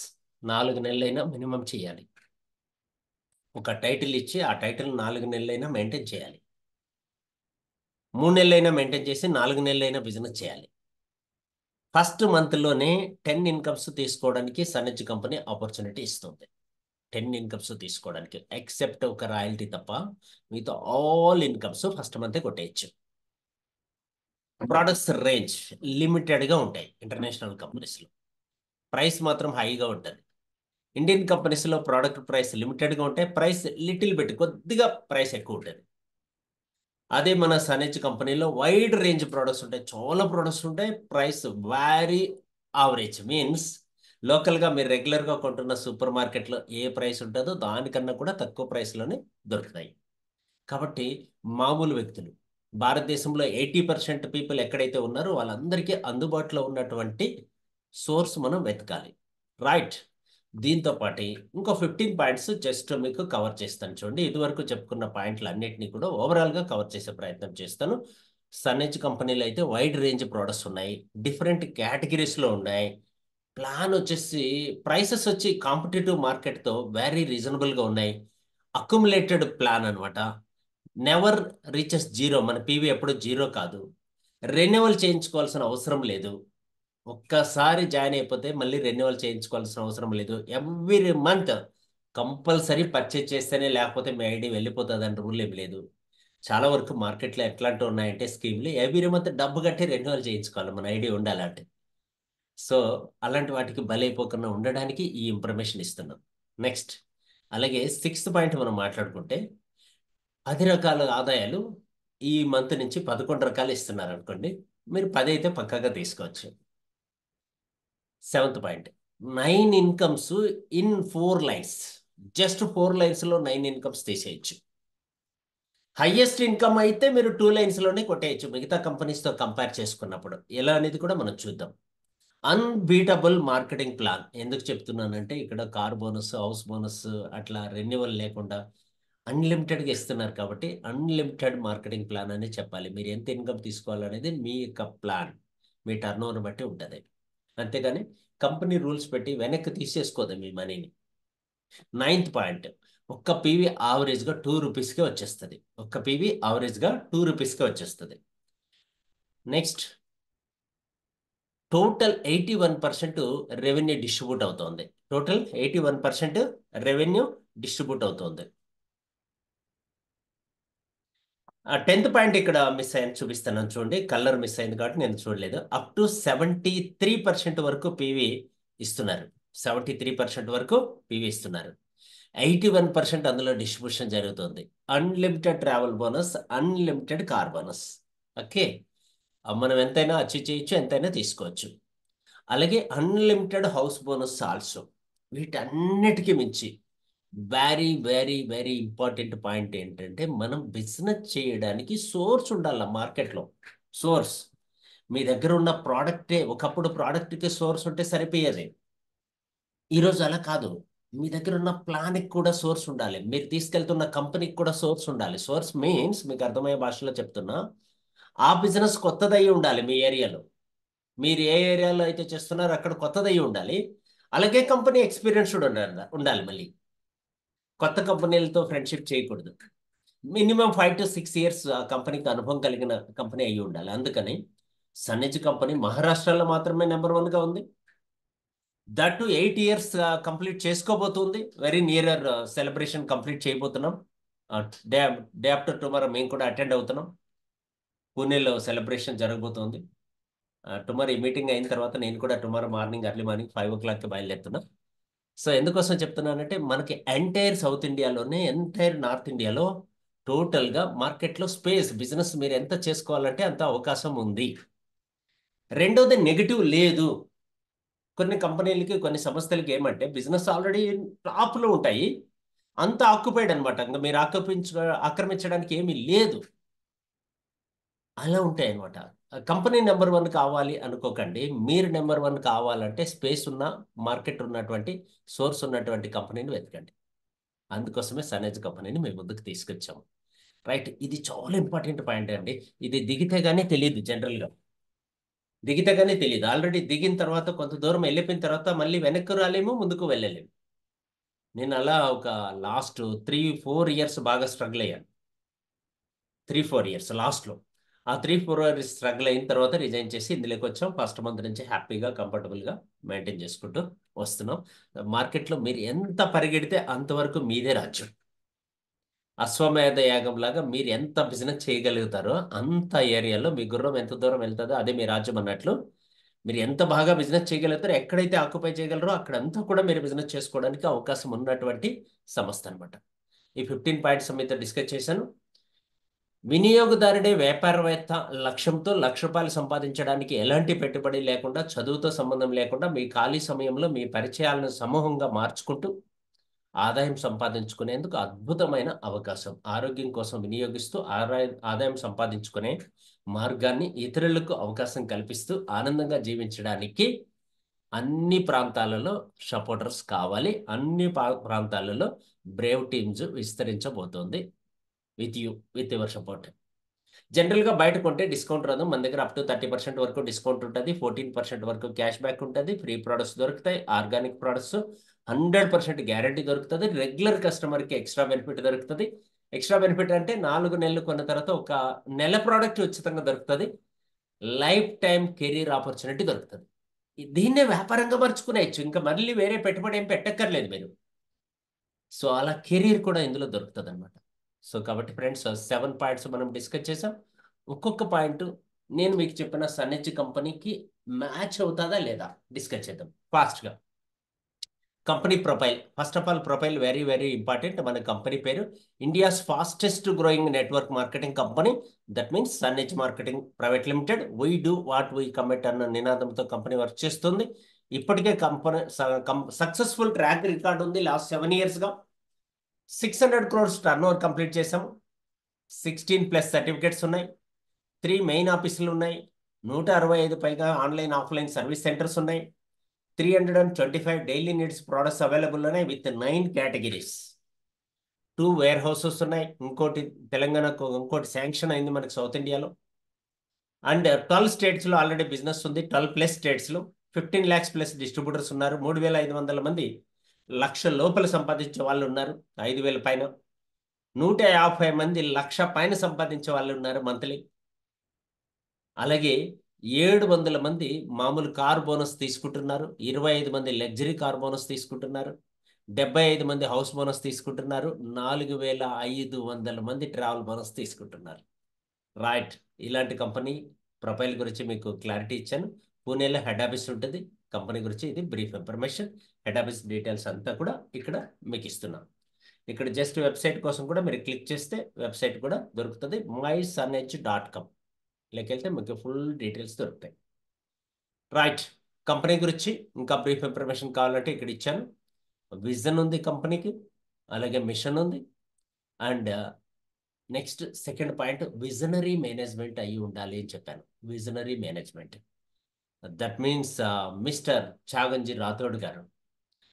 4 నెలలైనా మినిమం చేయాలి. ఒక టైటిల్ ఇచ్చి ఆ టైటిల్ 4 నెలలైనా మెయింటైన్ చేయాలి. 3 నెలలైనా మెయింటైన్ చేసి 4 నెలలైనా బిజినెస్ చేయాలి. ఫస్ట్ మంత్లోనే 10 incomes తీసుకోవడానికి సనెజ్ కంపెనీ ఆపర్చునిటీ ఇస్తుంది. 10 incomes తీసుకోవడానికి, ఎక్సెప్ట్ ఒక రాయల్టీ తప్ప మీతో ఆల్ ఇన్కమ్స్ ఫస్ట్ మంతే కొట్టేయచ్చు. ప్రొడక్ట్స్ రేంజ్ లిమిటెడ్గా ఉంటాయి ఇంటర్నేషనల్ కంపెనీస్లో, ప్రైస్ మాత్రం హైగా ఉంటుంది. ఇండియన్ కంపెనీస్లో ప్రోడక్ట్ ప్రైస్ లిమిటెడ్గా ఉంటాయి, ప్రైస్ లిటిల్ బిట్ కొద్దిగా ప్రైస్ ఎక్కువ ఉంటుంది. అదే మన సనేజ్ కంపెనీలో వైడ్ రేంజ్ ప్రోడక్ట్స్ ఉంటాయి, చాలా ప్రోడక్ట్స్ ఉంటాయి, ప్రైస్ వెరీ యావరేజ్. మీన్స్ లోకల్గా మీరు రెగ్యులర్గా కొంటున్న సూపర్ మార్కెట్లో ఏ ప్రైస్ ఉంటుందో దానికన్నా కూడా తక్కువ ప్రైస్లోనే దొరుకుతాయి. కాబట్టి మామూలు వ్యక్తులు, భారతదేశంలో 80% పీపుల్ ఎక్కడైతే ఉన్నారో వాళ్ళందరికీ అందుబాటులో ఉన్నటువంటి సోర్స్ మనం వెతకాలి. రైట్. దీంతో పాటు ఇంకో 15 పాయింట్స్ జస్ట్ మీకు కవర్ చేస్తాను. చూడండి, ఇదివరకు చెప్పుకున్న పాయింట్లు అన్నిటినీ కూడా ఓవరాల్గా కవర్ చేసే ప్రయత్నం చేస్తాను. సనేజ్ కంపెనీలో అయితే వైడ్ రేంజ్ ప్రోడక్ట్స్ ఉన్నాయి, డిఫరెంట్ కేటగిరీస్లో ఉన్నాయి. ప్లాన్ వచ్చేసి ప్రైసెస్ వచ్చి కాంపిటేటివ్ మార్కెట్తో వెరీ రీజనబుల్గా ఉన్నాయి. అక్యుములేటెడ్ ప్లాన్ అనమాట. నెవర్ రీచెస్ జీరో, మన పీవీ ఎప్పుడు జీరో కాదు. రెన్యువల్ చేయించుకోవాల్సిన అవసరం లేదు. ఒక్కసారి జాయిన్ అయిపోతే మళ్ళీ రెన్యువల్ చేయించుకోవాల్సిన అవసరం లేదు. ఎవ్రీ మంత్ కంపల్సరీ పర్చేజ్ చేస్తేనే, లేకపోతే మీ ఐడి వెళ్ళిపోతుంది అని రూల్ ఏమి లేదు. చాలా వరకు మార్కెట్లో ఎట్లాంటివి ఉన్నాయంటే స్కీమ్లు ఎవ్రీ మంత్ డబ్బు కట్టి రెన్యువల్ చేయించుకోవాలి, మన ఐడి ఉండాలంటే. సో అలాంటి వాటికి బలైపోకుండా ఉండడానికి ఈ ఇన్ఫర్మేషన్ ఇస్తున్నాం. నెక్స్ట్ అలాగే 6th పాయింట్ మనం మాట్లాడుకుంటే 10 రకాల ఆదాయాలు ఈ మంత్ నుంచి 11 రకాలు ఇస్తున్నారు అనుకోండి, మీరు 10 అయితే పక్కాగా తీసుకోవచ్చు. 7th point 9 incomes in 4 lines. Just 4 linesలో 9 incomes తీసేయచ్చు. హైయెస్ట్ ఇన్కమ్ అయితే మీరు 2 linesలోనే కొట్టేయచ్చు మిగతా కంపెనీస్తో కంపేర్ చేసుకున్నప్పుడు. ఎలా అనేది కూడా మనం చూద్దాం. అన్బీటబుల్ మార్కెటింగ్ ప్లాన్ ఎందుకు చెప్తున్నానంటే ఇక్కడ కార్ బోనస్, హౌస్ బోనస్ అట్లా రెన్యువల్ లేకుండా అన్లిమిటెడ్గా ఇస్తున్నారు కాబట్టి అన్లిమిటెడ్ మార్కెటింగ్ ప్లాన్ అని చెప్పాలి. మీరు ఎంత ఇన్కమ్ తీసుకోవాలనేది మీ యొక్క ప్లాన్, మీ టర్న్ ఓవర్ బట్టి ఉంటుంది. అంతేగాని కంపెనీ రూల్స్ పెట్టి వెనక్కి తీసేసుకోదు మీ మనీని. 9th పాయింట్, ఒక్క పీవీ ఆవరేజ్గా 2 రూపీస్కే వచ్చేస్తుంది. ఒక్క పీవీ ఆవరేజ్గా 2 రూపీస్కే వచ్చేస్తుంది. నెక్స్ట్ టోటల్ 81% రెవెన్యూ డిస్ట్రిబ్యూట్ అవుతుంది. టోటల్ 81% రెవెన్యూ డిస్ట్రిబ్యూట్ అవుతుంది. 10th పాయింట్ ఇక్కడ మిస్ అయ్యాను, చూపిస్తాను చూడండి. కలర్ మిస్ అయింది కాబట్టి నేను చూడలేదు. అప్ టు 73% వరకు పీవీ ఇస్తున్నారు. 73% వరకు పీవీ ఇస్తున్నారు. 81% అందులో డిస్ట్రిబ్యూషన్ జరుగుతుంది. Unlimited travel bonus, unlimited car bonus. Okay, మనం ఎంతైనా అచీవ్ చేయొచ్చు, ఎంతైనా తీసుకోవచ్చు. అలాగే అన్లిమిటెడ్ హౌస్ బోనస్ ఆల్సో. వీటన్నిటికీ మించి very very very important point ఏంటంటే, మనం బిజినెస్ చేయడానికి సోర్స్ ఉండాలి మార్కెట్లో. సోర్స్, మీ దగ్గర ఉన్న ప్రోడక్టే, ఒకప్పుడు ప్రోడక్ట్కి సోర్స్ ఉంటే సరిపోయేది. ఈరోజు అలా కాదు. మీ దగ్గర ఉన్న ప్లాన్కి కూడా సోర్స్ ఉండాలి. మీరు తీసుకెళ్తున్న కంపెనీకి కూడా సోర్స్ ఉండాలి. సోర్స్ మీన్స్, మీకు అర్థమయ్యే భాషలో చెప్తున్నా, ఆ బిజినెస్ కొత్తదయ్యి ఉండాలి మీ ఏరియాలో. మీరు ఏ ఏరియాలో అయితే చేస్తున్నారో అక్కడ కొత్తదయ్యి ఉండాలి. అలాగే కంపెనీ ఎక్స్పీరియన్స్ కూడా ఉండాలి. మళ్ళీ కొత్త కంపెనీలతో ఫ్రెండ్షిప్ చేయకూడదు. మినిమం 5 to 6 years ఆ కంపెనీకి అనుభవం కలిగిన కంపెనీ అయ్యి ఉండాలి. అందుకని సన్నిజ్ కంపెనీ మహారాష్ట్రలో మాత్రమే నెంబర్ 1గా ఉంది. దట్ టు 8 years కంప్లీట్ చేసుకోబోతుంది. వెరీ నియర్ సెలబ్రేషన్ కంప్లీట్ చేయబోతున్నాం. డే డే ఆఫ్టర్ టుమారో మేము కూడా అటెండ్ అవుతున్నాం. పూణేలో సెలబ్రేషన్ జరగబోతోంది. టుమారో ఈ మీటింగ్ అయిన తర్వాత నేను కూడా టుమారో మార్నింగ్, ఎర్లీ మార్నింగ్ 5 o'clockకి బయలుదేరుతున్నా. సో ఎందుకోసం చెప్తున్నానంటే, మనకి ఎంటైర్ సౌత్ ఇండియాలోనే, ఎంటైర్ నార్త్ ఇండియాలో టోటల్గా మార్కెట్లో స్పేస్, బిజినెస్ మీరు ఎంత చేసుకోవాలంటే అంత అవకాశం ఉంది. రెండోది, నెగిటివ్ లేదు. కొన్ని కంపెనీలకి, కొన్ని సంస్థలకి ఏమంటే, బిజినెస్ ఆల్రెడీ టాప్లో ఉంటాయి, అంత ఆక్యుపైడ్ అనమాట. ఇంకా మీరు ఆక్రమించడానికి ఏమీ లేదు. అలా ఉంటాయి అనమాట. కంపెనీ నెంబర్ 1 కావాలి అనుకోకండి. మీరు నెంబర్ 1 కావాలంటే స్పేస్ ఉన్న, మార్కెట్ ఉన్నటువంటి, సోర్స్ ఉన్నటువంటి కంపెనీని వెతకండి. అందుకోసమే సనేజ్ కంపెనీని మేము ముందుకు తీసుకొచ్చాము. రైట్, ఇది చాలా ఇంపార్టెంట్ పాయింట్ అండి. ఇది దిగితే గానీ తెలియదు. జనరల్గా దిగితే గానీ తెలియదు. ఆల్రెడీ దిగిన తర్వాత కొంత దూరం వెళ్ళిపోయిన తర్వాత మళ్ళీ వెనక్కి రాలేము, ముందుకు వెళ్ళలేము. నేను అలా ఒక లాస్ట్ 3-4 years బాగా స్ట్రగుల్ అయ్యాను. 3-4 years లాస్ట్లో. ఆ 3-4 years స్ట్రగుల్ అయిన తర్వాత రిజైన్ చేసి ఇందులోకి వచ్చాం. ఫస్ట్ మంత్ నుంచి హ్యాపీగా, కంఫర్టబుల్గా మెయింటైన్ చేసుకుంటూ వస్తున్నాం. మార్కెట్లో మీరు ఎంత పరిగెడితే అంతవరకు మీదే రాజ్యం. అశ్వమేధ యాగం లాగా మీరు ఎంత బిజినెస్ చేయగలుగుతారో అంత ఏరియాలో మీ గుర్రం ఎంత దూరం వెళ్తుందో అదే మీ రాజ్యం అన్నట్లు. మీరు ఎంత బాగా బిజినెస్ చేయగలుగుతారో, ఎక్కడైతే ఆక్యుపై చేయగలరో అక్కడంతా కూడా మీరు బిజినెస్ చేసుకోవడానికి అవకాశం ఉన్నటువంటి సంస్థ అనమాట. ఈ 15 పాయింట్స్ మీతో డిస్కస్ చేశాను. వినియోగదారుడే వ్యాపారవేత్త లక్ష్యంతో ₹1,00,000 సంపాదించడానికి ఎలాంటి పెట్టుబడి లేకుండా, చదువుతో సంబంధం లేకుండా, మీ ఖాళీ సమయంలో మీ పరిచయాలను సమూహంగా మార్చుకుంటూ ఆదాయం సంపాదించుకునేందుకు అద్భుతమైన అవకాశం. ఆరోగ్యం కోసం వినియోగిస్తూ ఆదాయం సంపాదించుకునే మార్గాన్ని ఇతరులకు అవకాశం కల్పిస్తూ ఆనందంగా జీవించడానికి అన్ని ప్రాంతాలలో సపోర్టర్స్ కావాలి. అన్ని ప్రాంతాలలో బ్రేవ్ టీమ్స్ విస్తరించబోతోంది. With your support. జనరల్గా బయట కొంటే డిస్కౌంట్ రాదు. మన దగ్గర అప్ టు 30% వరకు డిస్కౌంట్ ఉంటుంది. 14% వరకు క్యాష్ బ్యాక్ ఉంటుంది. ఫ్రీ ప్రోడక్ట్స్ దొరుకుతాయి. ఆర్గానిక్ ప్రోడక్ట్స్ 100% గ్యారంటీ దొరుకుతుంది. రెగ్యులర్ కస్టమర్కి ఎక్స్ట్రా బెనిఫిట్ దొరుకుతుంది. ఎక్స్ట్రా బెనిఫిట్ అంటే 4 నెలలు కొన్న తర్వాత ఒక నెల ప్రోడక్ట్ ఉచితంగా దొరుకుతుంది. లైఫ్ టైం కెరీర్ ఆపర్చునిటీ దొరుకుతుంది. దీన్నే వ్యాపారంగా మర్చుకునేయచ్చు. ఇంకా మళ్ళీ వేరే పెట్టుబడి ఏం పెట్టక్కర్లేదు మీరు. సో అలా కెరీర్ కూడా ఇందులో దొరుకుతుంది అనమాట. సో కాబట్టి ఫ్రెండ్స్, 7 పాయింట్స్ మనం డిస్కస్ చేసాం. ఒక్కొక్క పాయింట్ నేను మీకు చెప్పిన సన్నెజ్ కంపెనీకి మ్యాచ్ అవుతుందా లేదా డిస్కస్ చేద్దాం ఫాస్ట్గా. Company profile, first of all profile very very important. మన కంపెనీ పేరు India's fastest growing network marketing company. That means సన్నెజ్ marketing private limited. We do what we commit అన్న నినాదంతో కంపెనీ వర్క్ చేస్తుంది. ఇప్పటికే కంపెనీ సక్సెస్ఫుల్ ట్రాక్ రికార్డ్ ఉంది. Last 7 yearsగా 600 crores టర్న్ ఓవర్ కంప్లీట్ చేసాము. 16+ సర్టిఫికేట్స్ ఉన్నాయి. 3 మెయిన్ ఆఫీసులు ఉన్నాయి. 165 పైగా ఆన్లైన్, ఆఫ్లైన్ సర్వీస్ సెంటర్స్ ఉన్నాయి. 325 డైలీ నీడ్స్ ప్రోడక్ట్స్ అవైలబుల్ ఉన్నాయి విత్ 9 categories. 2 వేర్ హౌసెస్ ఉన్నాయి. ఇంకోటి తెలంగాణకు, ఇంకోటి శాంక్షన్ అయింది మనకి సౌత్ ఇండియాలో. అండ్ 12 స్టేట్స్లో ఆల్రెడీ బిజినెస్ ఉంది. 12+ స్టేట్స్లో 15 lakhs+ డిస్ట్రిబ్యూటర్స్ ఉన్నారు. 3,500 మంది లక్ష లోపల సంపాదించే వాళ్ళు ఉన్నారు. 5,000 పైన. 150 మంది లక్ష పైన సంపాదించే వాళ్ళు ఉన్నారు మంత్లీ. అలాగే 700 మంది మామూలు కార్ బోనస్ తీసుకుంటున్నారు. 25 మంది లగ్జరీ కార్ బోనస్ తీసుకుంటున్నారు. 75 మంది హౌస్ బోనస్ తీసుకుంటున్నారు. 4,500 మంది ట్రావెల్ బోనస్ తీసుకుంటున్నారు. రైట్. ఇలాంటి కంపెనీ ప్రొఫైల్ గురించి మీకు క్లారిటీ ఇచ్చాను. పూణేలో హెడ్ ఆఫీస్ ఉంటుంది. కంపెనీ గురించి ఇది brief information. Head office details అంతా కూడా ఇక్కడ మీకు ఇస్తున్నాం. ఇక్కడ జస్ట్ వెబ్సైట్ కోసం కూడా మీరు క్లిక్ చేస్తే వెబ్సైట్ కూడా దొరుకుతుంది. mysunedge.com లేకెళ్తే మీకు ఫుల్ డీటెయిల్స్ దొరుకుతాయి. రైట్. కంపెనీ గురించి ఇంకా బ్రీఫ్ ఇన్ఫర్మేషన్ కావాలంటే ఇక్కడ ఇచ్చాను. విజన్ ఉంది కంపెనీకి, అలాగే మిషన్ ఉంది. And next second point visionary management అయ్యి ఉండాలి అని చెప్పాను. Visionary management that means mister Chaganji Rathod గారు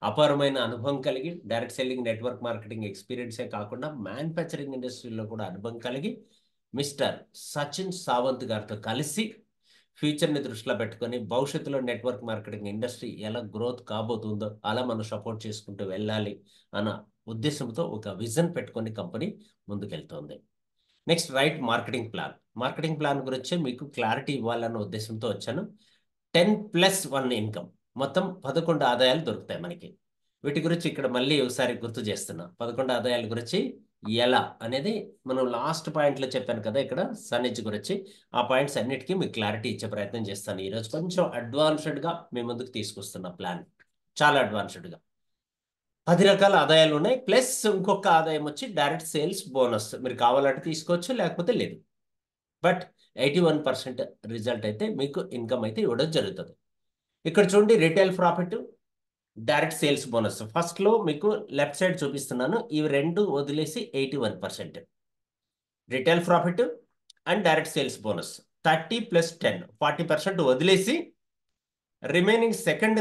అపారమైన అనుభవం కలిగి డైరెక్ట్ సెల్లింగ్, నెట్వర్క్ మార్కెటింగ్ ఎక్స్పీరియన్సే కాకుండా మ్యానుఫ్యాక్చరింగ్ ఇండస్ట్రీలో కూడా అనుభవం కలిగి మిస్టర్ సచిన్ సావంత్ గారితో కలిసి ఫ్యూచర్ని దృష్టిలో పెట్టుకొని భవిష్యత్తులో నెట్వర్క్ మార్కెటింగ్ ఇండస్ట్రీ ఎలా గ్రోత్ కాబోతుందో అలా మనం సపోర్ట్ చేసుకుంటూ వెళ్ళాలి అన్న ఉద్దేశంతో ఒక విజన్ పెట్టుకొని కంపెనీ ముందుకెళ్తోంది. Next right marketing plan. Marketing plan గురించి మీకు క్లారిటీ ఇవ్వాలన్న ఉద్దేశంతో వచ్చాను. 10+1 ఇన్కమ్ మొత్తం 11 ఆదాయాలు దొరుకుతాయి మనకి. వీటి గురించి ఇక్కడ మళ్ళీ ఒకసారి గుర్తు చేస్తున్నా. 11 ఆదాయాల గురించి ఎలా అనేది మనం లాస్ట్ పాయింట్లో చెప్పాను కదా ఇక్కడ సన్నిజ్ గురించి. ఆ పాయింట్స్ అన్నిటికీ మీకు క్లారిటీ ఇచ్చే ప్రయత్నం చేస్తాను. ఈరోజు కొంచెం అడ్వాన్స్డ్గా మీ ముందుకు తీసుకొస్తున్న ప్లాన్, చాలా అడ్వాన్స్డ్గా. 10 రకాల ఆదాయాలు ఉన్నాయి. ప్లస్ ఇంకొక ఆదాయం వచ్చి డైరెక్ట్ సేల్స్ బోనస్. మీరు కావాలంటే తీసుకోవచ్చు, లేకపోతే లేదు. బట్ 81% రిజల్ట్ అయితే మీకు ఇన్కమ్ అయితే ఇవ్వడం జరుగుతుంది. ఇక్కడ చూడండి retail profit, direct sales bonus. ఫస్ట్లో మీకు లెఫ్ట్ సైడ్ చూపిస్తున్నాను. ఇవి రెండు వదిలేసి 81%. Retail profit and direct sales bonus 30 + 10 40% వదిలేసి రిమైనింగ్ సెకండ్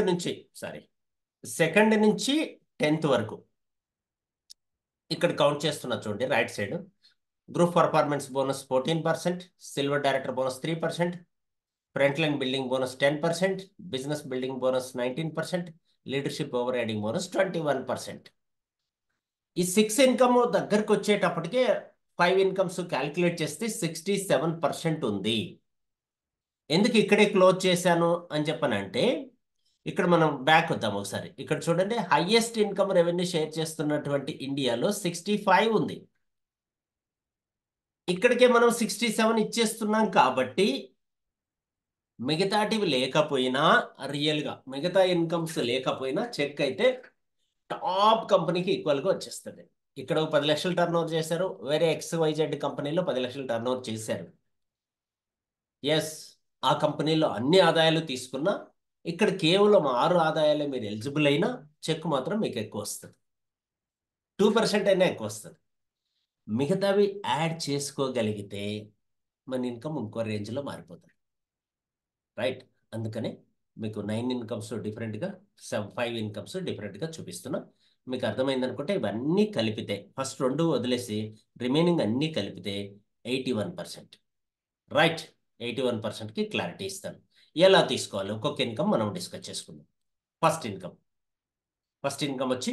నుంచి 10th వరకు ఇక్కడ కౌంట్ చేస్తున్నా చూడండి right side. Group performance bonus 14%, silver director bonus 3%, front line building bonus 10%, business building bonus 19%, leadership over riding bonus 21%. ఈ 6 ఇన్కమ్ దగ్గరకు వచ్చేటప్పటికే 5 ఇన్కమ్స్ క్యాలిక్యులేట్ చేస్తే 67% ఉంది. ఎందుకు ఇక్కడే క్లోజ్ చేశాను అని చెప్పనంటే, ఇక్కడ మనం బ్యాక్ వద్దాం ఒకసారి. ఇక్కడ చూడండి హైయెస్ట్ ఇన్కమ్ రెవెన్యూ షేర్ చేస్తున్నటువంటి ఇండియాలో 65 ఉంది. ఇక్కడికే మనం 67 ఇచ్చేస్తున్నాం కాబట్టి మిగతాటివి లేకపోయినా రియల్గా మిగతా ఇన్కమ్స్ లేకపోయినా చెక్ అయితే టాప్ కంపెనీకి ఈక్వల్గా వచ్చేస్తుంది. ఇక్కడ 10 లక్షలు టర్న్ ఓవర్ చేశారు, వేరే XYZ కంపెనీలో 10 లక్షలు టర్న్ ఓవర్ చేశారు. ఎస్, ఆ కంపెనీలో అన్ని ఆదాయాలు తీసుకున్నా ఇక్కడ కేవలం 6 ఆదాయాలే మీరు ఎలిజిబుల్ అయినా చెక్ మాత్రం మీకు ఎక్కువ వస్తుంది. 2% అయినా ఎక్కువ వస్తుంది. మిగతావి యాడ్ చేసుకోగలిగితే మన ఇన్కమ్ ఇంకో రేంజ్లో మారిపోతుంది. రైట్. అందుకనే మీకు 9 ఇన్కమ్స్ డిఫరెంట్గా, 5 ఇన్కమ్స్ డిఫరెంట్గా చూపిస్తున్నా. మీకు అర్థమైంది అనుకుంటే ఇవన్నీ కలిపితే ఫస్ట్ 2 వదిలేసి రిమైనింగ్ అన్నీ కలిపితే 81%. రైట్. 81%కి క్లారిటీ ఇస్తాను. ఎలా తీసుకోవాలి ఒక్కొక్క ఇన్కమ్ మనం డిస్కస్ చేసుకుందాం. ఫస్ట్ ఇన్కమ్ వచ్చి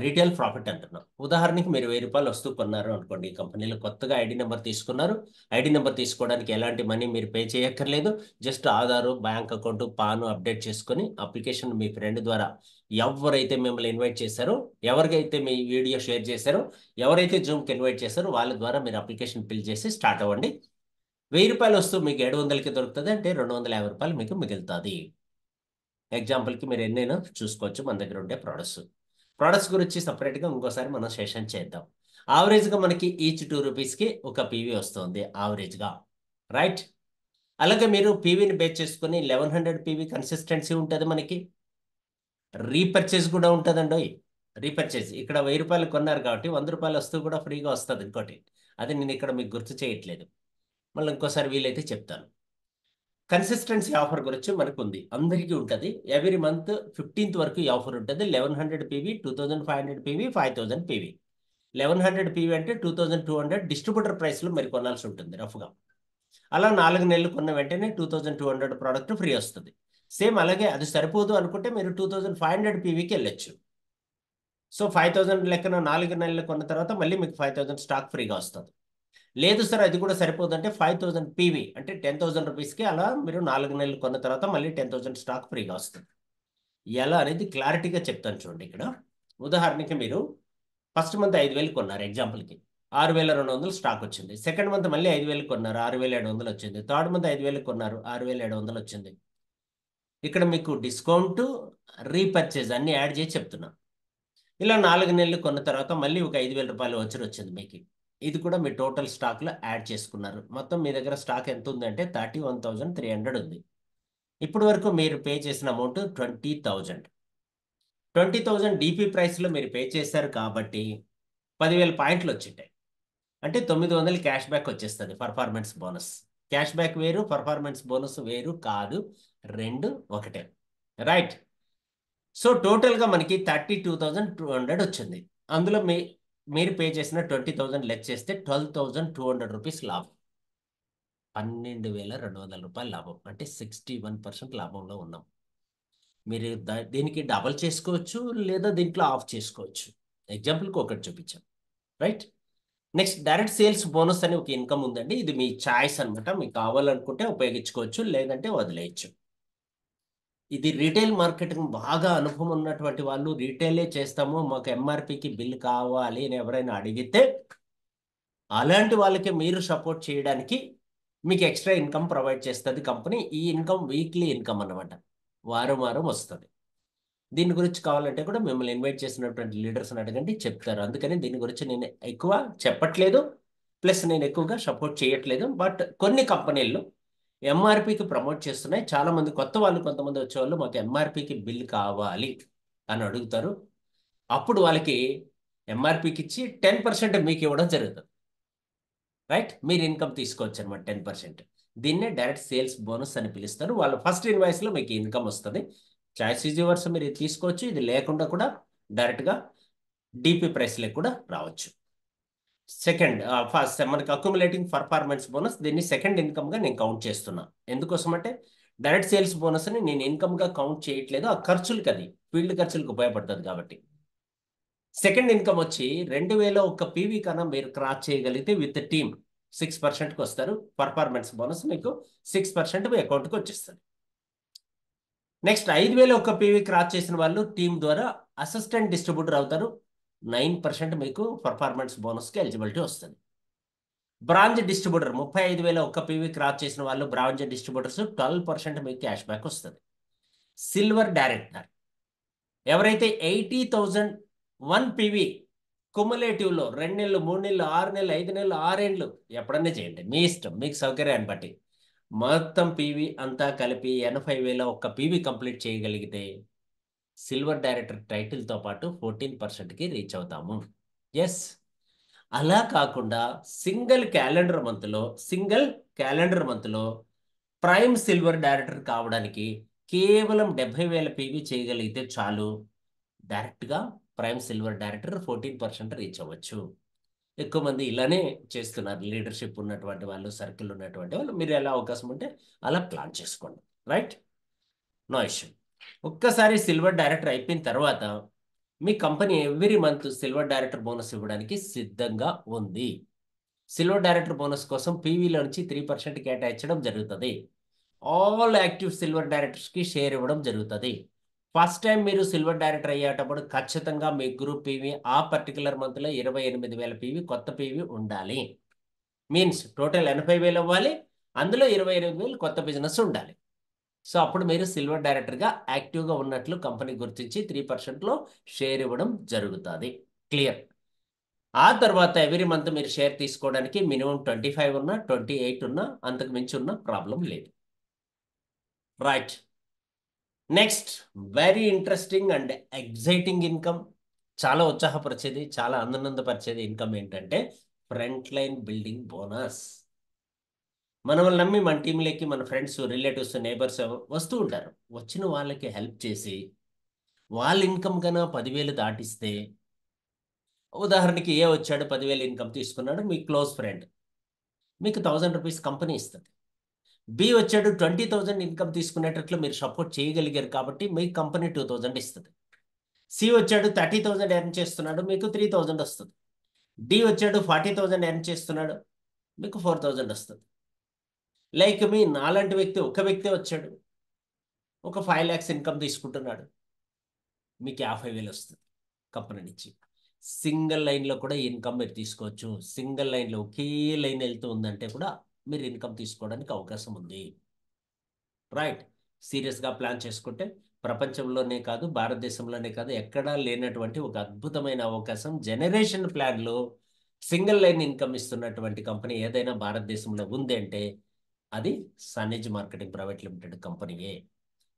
రీటైల్ ప్రాఫిట్ అంటున్నాం. ఉదాహరణకి మీరు 1000 రూపాయలు వస్తూ కొన్నారు అనుకోండి. ఈ కంపెనీలో కొత్తగా ఐడి నెంబర్ తీసుకున్నారు. ఐడి నెంబర్ తీసుకోవడానికి ఎలాంటి మనీ మీరు పే చేయక్కర్లేదు. Just Aadhaar, bank account, pan update చేసుకొని అప్లికేషన్ మీ ఫ్రెండ్ ద్వారా ఎవరైతే మిమ్మల్ని ఇన్వైట్ చేశారో, ఎవరికైతే మీ వీడియో షేర్ చేశారో, ఎవరైతే జూమ్కి ఇన్వైట్ చేశారో వాళ్ళ ద్వారా మీరు అప్లికేషన్ ఫిల్ చేసి స్టార్ట్ అవ్వండి. 1000 రూపాయలు వస్తూ మీకు 700కి దొరుకుతుంది అంటే 250 రూపాయలు మీకు మిగులుతుంది. ఎగ్జాంపుల్కి మీరు ఎన్నైనా చూసుకోవచ్చు మన దగ్గర ఉండే ప్రోడక్ట్స్ గురించి సపరేట్గా ఇంకోసారి మనం సెషన్ చేద్దాం. యావరేజ్గా మనకి ఈచ్ 2 రూపీస్కి ఒక పీవీ వస్తుంది యావరేజ్గా. రైట్. అలాగే మీరు పీవీని బేస్ చేసుకొని 1100 పీవీ కన్సిస్టెన్సీ ఉంటుంది. మనకి రీపర్చేజ్ కూడా ఉంటుందండి. రీపర్చేజ్ ఇక్కడ 1000 రూపాయలు కొన్నారు కాబట్టి 100 రూపాయలు వస్తూ కూడా ఫ్రీగా వస్తుంది ఇంకోటి. అది నేను ఇక్కడ మీకు గుర్తు చేయట్లేదు, మళ్ళీ ఇంకోసారి వీలైతే చెప్తాను. కన్సిస్టెన్సీ ఆఫర్ గురించి మనకు ఉంది, అందరికీ ఉంటుంది. ఎవ్రీ మంత్ 15th వరకు ఈ ఆఫర్ ఉంటుంది. 1100 పీవీ, 2500 పీవీ, 5000 పీవీ. 1100 పీవీ అంటే 2200 డిస్ట్రిబ్యూటర్ ప్రైస్లో మీరు కొనాల్సి ఉంటుంది రఫ్గా. అలా 4 నెలలు కొన్న వెంటనే 2200 ప్రోడక్ట్ ఫ్రీ వస్తుంది. సేమ్ అలాగే అది సరిపోదు అనుకుంటే మీరు 2500 పీవీకి వెళ్ళొచ్చు. సో 5000 లెక్కన 4 నెలలు కొన్న తర్వాత మళ్ళీ మీకు 5000 స్టాక్ ఫ్రీగా వస్తుంది. లేదు సార్ అది కూడా సరిపోదంటే 5000 పీవీ అంటే 10,000 రూపీస్కి అలా మీరు 4 నెలలు కొన్న తర్వాత మళ్ళీ 10,000 స్టాక్ ఫ్రీగా వస్తుంది. ఎలా అనేది క్లారిటీగా చెప్తాను చూడండి. ఇక్కడ ఉదాహరణకి మీరు ఫస్ట్ మంత్ 5000 కొన్నారు ఎగ్జాంపుల్కి. 6,200 స్టాక్ వచ్చింది. సెకండ్ మంత్ మళ్ళీ 5,000 కొన్నారు, 6,700 వచ్చింది. థర్డ్ మంత్ 5,000 కొన్నారు, 6,700 వచ్చింది. ఇక్కడ మీకు డిస్కౌంట్, రీపర్చేజ్ అన్ని యాడ్ చేసి చెప్తున్నా. ఇలా 4 నెలలు కొన్న తర్వాత మళ్ళీ ఒక 5,000 రూపాయలు వచ్చి వచ్చింది మీకు. ఇది కూడా మీ టోటల్ స్టాక్లో యాడ్ చేసుకున్నారు. మొత్తం మీ దగ్గర స్టాక్ ఎంత ఉందంటే 31,300 ఉంది. ఇప్పటి వరకు మీరు పే చేసిన అమౌంట్ 20,000. 20,000 డిపి ప్రైస్లో మీరు పే చేశారు కాబట్టి 10,000 పాయింట్లు వచ్చింటాయి. అంటే 900 క్యాష్ బ్యాక్ వచ్చేస్తుంది, పర్ఫార్మెన్స్ బోనస్. క్యాష్ బ్యాక్ వేరు, పర్ఫార్మెన్స్ బోనస్ వేరు కాదు, రెండు ఒకటే. రైట్. సో టోటల్గా మనకి 32,200 వచ్చింది. అందులో మీరు పే చేసిన 20,000 లెస్ చేస్తే 12,200 రూపీస్ లాభం. 12,200 రూపాయల లాభం, అంటే 61% లాభంలో ఉన్నాం. మీరు దీనికి డబల్ చేసుకోవచ్చు, లేదా దీంట్లో ఆఫ్ చేసుకోవచ్చు. ఎగ్జాంపుల్కి ఒకటి చూపించాం. Right. Next direct sales bonus అని ఒక ఇన్కమ్ ఉందండి. ఇది మీ చాయిస్ అనమాట. మీకు కావాలనుకుంటే ఉపయోగించుకోవచ్చు, లేదంటే వదిలేయచ్చు. ఇది రీటైల్ మార్కెటింగ్ బాగా అనుభవం ఉన్నటువంటి వాళ్ళు రీటైలే చేస్తాము, మాకు ఎంఆర్పికి బిల్ కావాలి అని ఎవరైనా అడిగితే అలాంటి వాళ్ళకి మీరు సపోర్ట్ చేయడానికి మీకు ఎక్స్ట్రా ఇన్కమ్ ప్రొవైడ్ చేస్తుంది కంపెనీ. ఈ ఇన్కమ్ వీక్లీ ఇన్కమ్ అన్నమాట, వారం వారం వస్తుంది. దీని గురించి కావాలంటే కూడా మిమ్మల్ని ఇన్వైట్ చేసినటువంటి లీడర్స్ని అడగండి, చెప్తారు. అందుకని దీని గురించి నేను ఎక్కువ చెప్పట్లేదు, ప్లస్ నేను ఎక్కువగా సపోర్ట్ చేయట్లేదు. బట్ కొన్ని కంపెనీల్లో ఎంఆర్పికి ప్రమోట్ చేస్తున్నాయి. చాలామంది కొత్త వాళ్ళు, కొంతమంది వచ్చేవాళ్ళు మాకు ఎంఆర్పికి బిల్ కావాలి అని అడుగుతారు. అప్పుడు వాళ్ళకి ఎంఆర్పికి ఇచ్చి 10% మీకు ఇవ్వడం జరుగుతుంది. రైట్. మీరు ఇన్కమ్ తీసుకోవచ్చు అనమాట 10%. దీన్నే డైరెక్ట్ సేల్స్ బోనస్ అని పిలుస్తారు. వాళ్ళు ఫస్ట్ ఇన్వాయిస్లో మీకు ఇన్కమ్ వస్తుంది. చాయిస్ ఈజ్ యువర్స్, మీరు ఇది తీసుకోవచ్చు. ఇది లేకుండా కూడా డైరెక్ట్గా డిపి ప్రైస్లకు కూడా రావచ్చు. సెకండ్, ఫస్ట్ మనకి అక్యుములేటింగ్ పర్ఫార్మెన్స్ బోనస్, దీన్ని సెకండ్ ఇన్కమ్గా నేను కౌంట్ చేస్తున్నా. ఎందుకోసం అంటే డైరెక్ట్ సేల్స్ బోనస్ని నేను ఇన్కమ్గా కౌంట్ చేయట్లేదు, ఆ ఖర్చులకి, అది ఫీల్డ్ ఖర్చులకు ఉపయోగపడుతుంది కాబట్టి. సెకండ్ ఇన్కమ్ వచ్చి 2,001 పీవీ కన్నా మీరు క్రాస్ చేయగలిగితే విత్ టీమ్ 6%కి వస్తారు. పర్ఫార్మెన్స్ బోనస్ మీకు 6% మీ అకౌంట్కి వచ్చేస్తుంది. నెక్స్ట్ 5,001 పీవీ క్రాస్ చేసిన వాళ్ళు టీం ద్వారా అసిస్టెంట్ డిస్ట్రిబ్యూటర్ అవుతారు. 9% మీకు పర్ఫార్మెన్స్ బోనస్కి ఎలిజిబిలిటీ వస్తుంది. బ్రాంజ్ డిస్ట్రిబ్యూటర్ 35,001 పీవీ క్రాస్ చేసిన వాళ్ళు బ్రాంజ్ డిస్ట్రిబ్యూటర్స్ 12% మీకు క్యాష్ బ్యాక్ వస్తుంది. సిల్వర్ డైరెక్టర్ ఎవరైతే 80,001 పీవీ కుములేటివ్లో 2 నెలలు, 3 నెలలు, 6 నెలలు, 5 నెలలు, 6 ఏళ్ళు ఎప్పుడన్నా చేయండి, మీ ఇష్టం, మీకు సౌకర్యాన్ని బట్టి. మొత్తం పీవీ అంతా కలిపి 80,001 పీవీ కంప్లీట్ చేయగలిగితే సిల్వర్ డైరెక్టర్ టైటిల్తో పాటు 14%కి రీచ్ అవుతాము. ఎస్. అలా కాకుండా సింగిల్ క్యాలెండర్ మంత్లో ప్రైమ్ సిల్వర్ డైరెక్టర్ కావడానికి కేవలం 70,000 పీవీ చేయగలిగితే చాలు, డైరెక్ట్గా ప్రైమ్ సిల్వర్ డైరెక్టర్ 14% రీచ్ అవ్వచ్చు. ఎక్కువ మంది ఇలానే చేస్తున్నారు, లీడర్షిప్ ఉన్నటువంటి వాళ్ళు, సర్కిల్ ఉన్నటువంటి వాళ్ళు. మీరు ఎలా అవకాశం ఉంటే అలా ప్లాన్ చేసుకోండి. రైట్. No issue. ఒక్కసారి సిల్వర్ డైరెక్టర్ అయిపోయిన తర్వాత మీ company every month silver director bonus ఇవ్వడానికి సిద్ధంగా ఉంది. సిల్వర్ డైరెక్టర్ బోనస్ కోసం పీవీలో నుంచి 3% కేటాయించడం జరుగుతుంది. ఆల్ యాక్టివ్ సిల్వర్ డైరెక్టర్స్కి షేర్ ఇవ్వడం జరుగుతుంది. ఫస్ట్ టైం మీరు సిల్వర్ డైరెక్టర్ అయ్యేటప్పుడు ఖచ్చితంగా మీ గ్రూప్ పీవీ ఆ పర్టికులర్ మంత్లో 28,000 పీవీ కొత్త పీవీ ఉండాలి. మీన్స్ టోటల్ 80,000 అవ్వాలి, అందులో 28,000 కొత్త బిజినెస్ ఉండాలి. సో అప్పుడు మీరు సిల్వర్ డైరెక్టర్గా యాక్టివ్గా ఉన్నట్లు కంపెనీ గుర్తించి 3%లో షేర్ ఇవ్వడం జరుగుతుంది. క్లియర్. ఆ తర్వాత ఎవ్రీ మంత్ మీరు షేర్ తీసుకోవడానికి మినిమం 25 ఉన్నా, 28 ఉన్నా, అంతకు మించి ఉన్నా ప్రాబ్లం లేదు. Right. Next very interesting and exciting income, చాలా ఉత్సాహపరిచేది, చాలా ఆనందపరిచేది ఇన్కమ్ ఏంటంటే ఫ్రంట్ లైన్ బిల్డింగ్ బోనస్. మనల్ని నమ్మి మన టీంలోకి మన ఫ్రెండ్స్, రిలేటివ్స్, నేబర్స్ వస్తూ ఉంటారు. వచ్చిన వాళ్ళకి హెల్ప్ చేసి వాళ్ళ ఇన్కమ్ కన్నా 10,000 దాటిస్తే, ఉదాహరణకి ఏ వచ్చాడు 10,000 ఇన్కమ్ తీసుకున్నాడు, మీ క్లోజ్ ఫ్రెండ్, మీకు 1,000 రూపీస్ కంపెనీ ఇస్తుంది. బి వచ్చాడు 20,000 ఇన్కమ్ తీసుకునేటట్లు మీరు సపోర్ట్ చేయగలిగారు కాబట్టి మీకు కంపెనీ 2,000 ఇస్తుంది. సి వచ్చాడు 30,000 ఎర్న్ చేస్తున్నాడు, మీకు 3,000 వస్తుంది. డి వచ్చాడు 40,000 ఎర్న్ చేస్తున్నాడు, మీకు 4,000 వస్తుంది. లైక్ మీ నాలాంటి వ్యక్తి, ఒక వ్యక్తి వచ్చాడు, ఒక 5 lakhs ఇన్కమ్ తీసుకుంటున్నాడు, మీకు 50,000 వస్తుంది కంపెనీ నుంచి. సింగిల్ లైన్లో కూడా ఇన్కమ్ మీరు తీసుకోవచ్చు. సింగిల్ లైన్లో ఒకే లైన్ వెళ్తూ ఉందంటే కూడా మీరు ఇన్కమ్ తీసుకోవడానికి అవకాశం ఉంది. రైట్. సీరియస్గా ప్లాన్ చేసుకుంటే ప్రపంచంలోనే కాదు, భారతదేశంలోనే కాదు, ఎక్కడా లేనటువంటి ఒక అద్భుతమైన అవకాశం. జనరేషన్ ప్లాన్లో సింగిల్ లైన్ ఇన్కమ్ ఇస్తున్నటువంటి కంపెనీ ఏదైనా భారతదేశంలో ఉంది అంటే అది సన్నిజ్ మార్కెటింగ్ ప్రైవేట్ లిమిటెడ్ కంపెనీయే.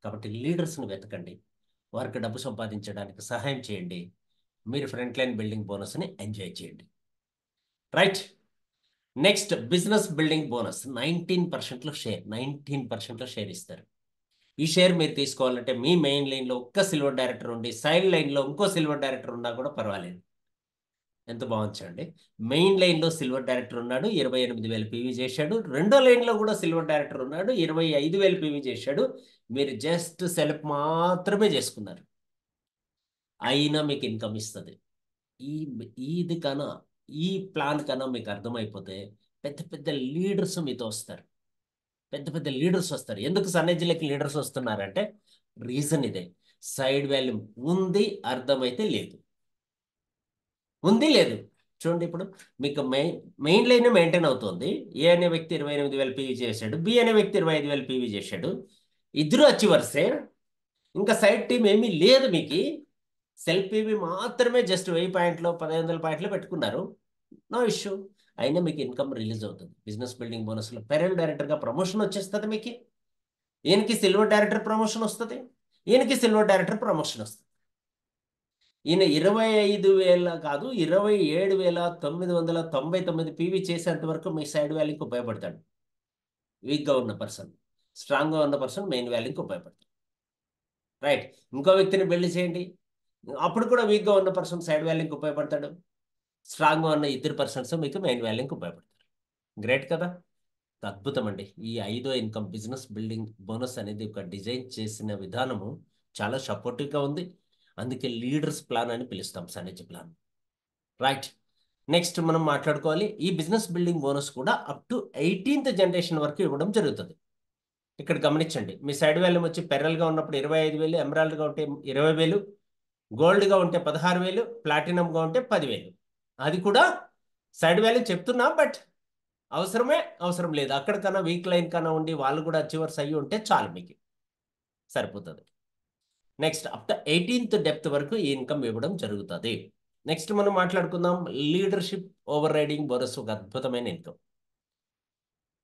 కాబట్టి లీడర్స్ని వెతకండి, వారికి డబ్బు సంపాదించడానికి సహాయం చేయండి, మీరు ఫ్రంట్ లైన్ బిల్డింగ్ బోనస్ని ఎంజాయ్ చేయండి. Right. Next business building bonus 19%లో షేర్. 19%లో షేర్ ఇస్తారు. ఈ షేర్ మీరు తీసుకోవాలంటే మీ మెయిన్ లైన్లో ఒక్క సిల్వర్ డైరెక్టర్ ఉండి సైడ్ లైన్లో ఇంకో సిల్వర్ డైరెక్టర్ ఉన్నా కూడా పర్వాలేదు. ఎంత బాగుంచండి. మెయిన్ లైన్లో సిల్వర్ డైరెక్టర్ ఉన్నాడు, 28,000 పీవీ చేశాడు. రెండో లైన్లో కూడా సిల్వర్ డైరెక్టర్ ఉన్నాడు, 25,000 పీవీ చేశాడు. మీరు జస్ట్ సెలెక్ట్ మాత్రమే చేసుకున్నారు, అయినా మీకు ఇన్కమ్ ఇస్తుంది. ఈ ఇది కన్నా, ఈ ప్లాన్ కన్నా మీకు అర్థమైపోతే పెద్ద పెద్ద లీడర్స్ మీతో వస్తారు. పెద్ద పెద్ద లీడర్స్ వస్తారు. ఎందుకు సన్నెజ్లకి లీడర్స్ వస్తున్నారంటే రీజన్ ఇదే. సైడ్ వాల్యూ ఉంది, అర్థమైతే లేదు. ఉంది లేదు. చూడండి, ఇప్పుడు మీకు మెయిన్ లైన్ మెయింటైన్ అవుతుంది. ఏ అనే వ్యక్తి 28,000 పీవీ చేశాడు, బి అనే వ్యక్తి 25,000 పీవీ చేశాడు. ఇద్దరు అచీవర్సే. ఇంకా సైడ్ టీం ఏమీ లేదు మీకు. సెల్ఫ్ పీవీ మాత్రమే జస్ట్ 1000 పాయింట్లు 1500 పాయింట్లు పెట్టుకున్నారు. No issue. అయినా మీకు ఇన్కమ్ రిలీజ్ అవుతుంది. బిజినెస్ బిల్డింగ్ బోనస్లో పెరల్ డైరెక్టర్గా ప్రమోషన్ వచ్చేస్తుంది మీకు. ఈయనకి సిల్వర్ డైరెక్టర్ ప్రమోషన్ వస్తుంది, ఈయనకి సిల్వర్ డైరెక్టర్ ప్రమోషన్ వస్తుంది. ఈయన 25,000 కాదు, 27,999 పీవీ చేసేంత వరకు మీ సైడ్ వాల్యూకి ఉపయోగపడతాడు. వీక్గా ఉన్న పర్సన్, స్ట్రాంగ్గా ఉన్న పర్సన్ మెయిన్ వాల్యూకి ఉపయోగపడతాడు. రైట్. ఇంకో వ్యక్తిని బిల్డ్ చేయండి, అప్పుడు కూడా వీక్గా ఉన్న పర్సన్ సైడ్ వాల్యూకి ఉపయోగపడతాడు. స్ట్రాంగ్గా ఉన్న ఇద్దరు పర్సన్స్ మీకు మెయిన్ వాల్యూకి ఉపయోగపడతారు. గ్రేట్ కదా. అద్భుతం అండి. ఈ 5వ ఇన్కమ్ బిజినెస్ బిల్డింగ్ బోనస్ అనేది ఒక డిజైన్ చేసిన విధానము చాలా సపోర్టివ్గా ఉంది. అందుకే లీడర్స్ ప్లాన్ అని పిలుస్తాం, సన్నెజ్ ప్లాన్. రైట్. నెక్స్ట్ మనం మాట్లాడుకోవాలి, ఈ బిజినెస్ బిల్డింగ్ బోనస్ కూడా అప్ టు 18th జనరేషన్ వరకు ఇవ్వడం జరుగుతుంది. ఇక్కడ గమనించండి, మీ సైడ్ వాల్యూమ్ వచ్చి పెరల్గా ఉన్నప్పుడు 25,000, ఎమరాల్డ్గా ఉంటే 20,000, గోల్డ్గా ఉంటే 16,000, ప్లాటినంగా ఉంటే 10,000. అది కూడా సైడ్ వాల్యూ చెప్తున్నా, బట్ అవసరం లేదు. అక్కడికన్నా వీక్ లైన్ కన్నా ఉండి వాళ్ళు కూడా అచీవర్స్ అయ్యి ఉంటే చాలు, మీకు సరిపోతుంది. Next up to 18th depth వరకు ఈ ఇన్కమ్ ఇవ్వడం జరుగుతుంది. నెక్స్ట్ మనం మాట్లాడుకుందాం లీడర్షిప్ ఓవర్ రైడింగ్ బోనస్. ఒక అద్భుతమైన ఇన్కమ్.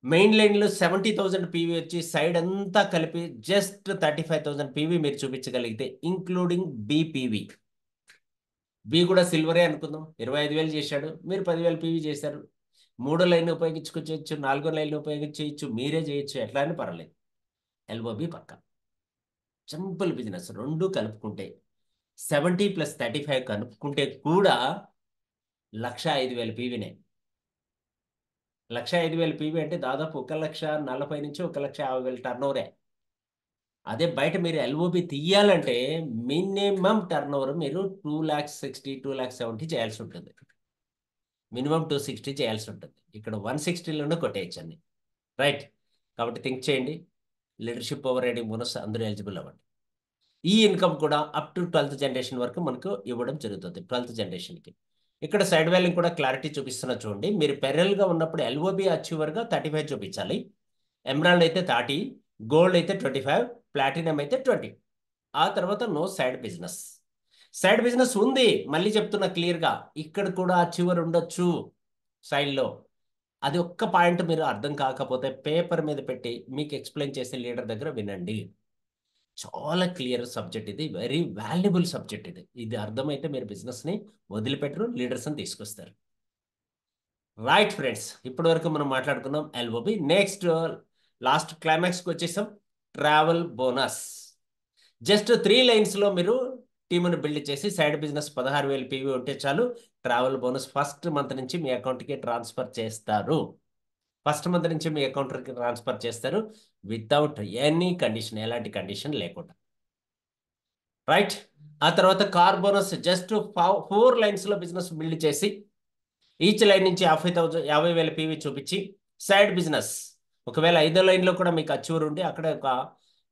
మెయిన్ లైన్లో 70,000 పీవీ వచ్చి సైడ్ అంతా కలిపి జస్ట్ 35,000 పీవీ మీరు చూపించగలిగితే, ఇంక్లూడింగ్ బీపీవీ. బి కూడా సిల్వరే అనుకుందాం, 25,000 చేశాడు, మీరు 10,000 పీవీ చేశారు. 3వ లైన్ ఉపయోగించుకోవచ్చు, 4వ లైన్ ఉపయోగించవచ్చు, మీరే చేయొచ్చు, ఎట్లా అని పర్లేదు. ఎల్ఓబి పక్క సింపుల్ బిజినెస్. రెండు కలుపుకుంటే 70 + 35 కలుపుకుంటే కూడా 1,05,000 పీవీనే. 1,05,000 పీవీ అంటే దాదాపు 1,40,000 నుంచి 1,50,000 టర్నోవరే. అదే బయట మీరు ఎల్ఓబి తీయాలంటే మినిమం టర్నోవర్ మీరు 2,60,000 2,70,000 చేయాల్సి ఉంటుంది. మినిమం 260 చేయాల్సి ఉంటుంది. ఇక్కడ 160లోనే కొట్టేయచ్చు అన్ని. రైట్. కాబట్టి థింక్ చేయండి, లీడర్షిప్ ఓవర్ రైడింగ్ బోనస్ అందరూ ఎలిజిబుల్ అవ్వండి. ఈ ఇన్కమ్ కూడా అప్ టు 12th జనరేషన్ వరకు మనకు ఇవ్వడం జరుగుతుంది. 12th జనరేషన్కి ఇక్కడ సైడ్ వాల్యూ కూడా క్లారిటీ చూపిస్తున్నా చూడండి. మీరు పెరల్గా ఉన్నప్పుడు ఎల్ఓబి అచీవర్గా 35 చూపించాలి, ఎమరాల్డ్ అయితే 30, గోల్డ్ అయితే 25, ప్లాటినం అయితే 20. ఆ తర్వాత no side business. Side business ఉంది, మళ్ళీ చెప్తున్నా క్లియర్గా, ఇక్కడ కూడా అచీవర్ ఉండొచ్చు సైడ్లో. అది ఒక్క పాయింట్ మీరు అర్థం కాకపోతే పేపర్ మీద పెట్టి మీకు ఎక్స్ప్లెయిన్ చేసే లీడర్ దగ్గర వినండి. చాలా క్లియర్ సబ్జెక్ట్ ఇది, వెరీ వాల్యుబుల్ సబ్జెక్ట్ ఇది. ఇది అర్థమైతే మీరు బిజినెస్ని వదిలిపెట్టరు, లీడర్స్ని తీసుకొస్తారు. రైట్ ఫ్రెండ్స్, ఇప్పటి వరకు మనం మాట్లాడుకున్నాం ఎల్ఓబి. నెక్స్ట్ లాస్ట్ క్లైమాక్స్కి వచ్చేసాం, ట్రావెల్ బోనస్. జస్ట్ 3 లైన్స్లో మీరు టీమును బిల్డ్ చేసి సైడ్ బిజినెస్ 16,000 పీవీ ఉంటే చాలు, ట్రావెల్ బోనస్ ఫస్ట్ మంత్ నుంచి మీ అకౌంట్కి ట్రాన్స్ఫర్ చేస్తారు. ఫస్ట్ మంత్ నుంచి మీ అకౌంట్కి ట్రాన్స్ఫర్ చేస్తారు వితౌట్ ఎనీ కండిషన్, ఎలాంటి కండిషన్ లేకుండా. రైట్. ఆ తర్వాత కార్ బోనస్ జస్ట్ 4 లైన్స్లో బిజినెస్ బిల్డ్ చేసి ఈచ్ లైన్ నుంచి 50,000 పీవీ చూపించి సైడ్ బిజినెస్, ఒకవేళ 5వ లైన్లో కూడా మీకు అచీవర్ ఉండి అక్కడ ఒక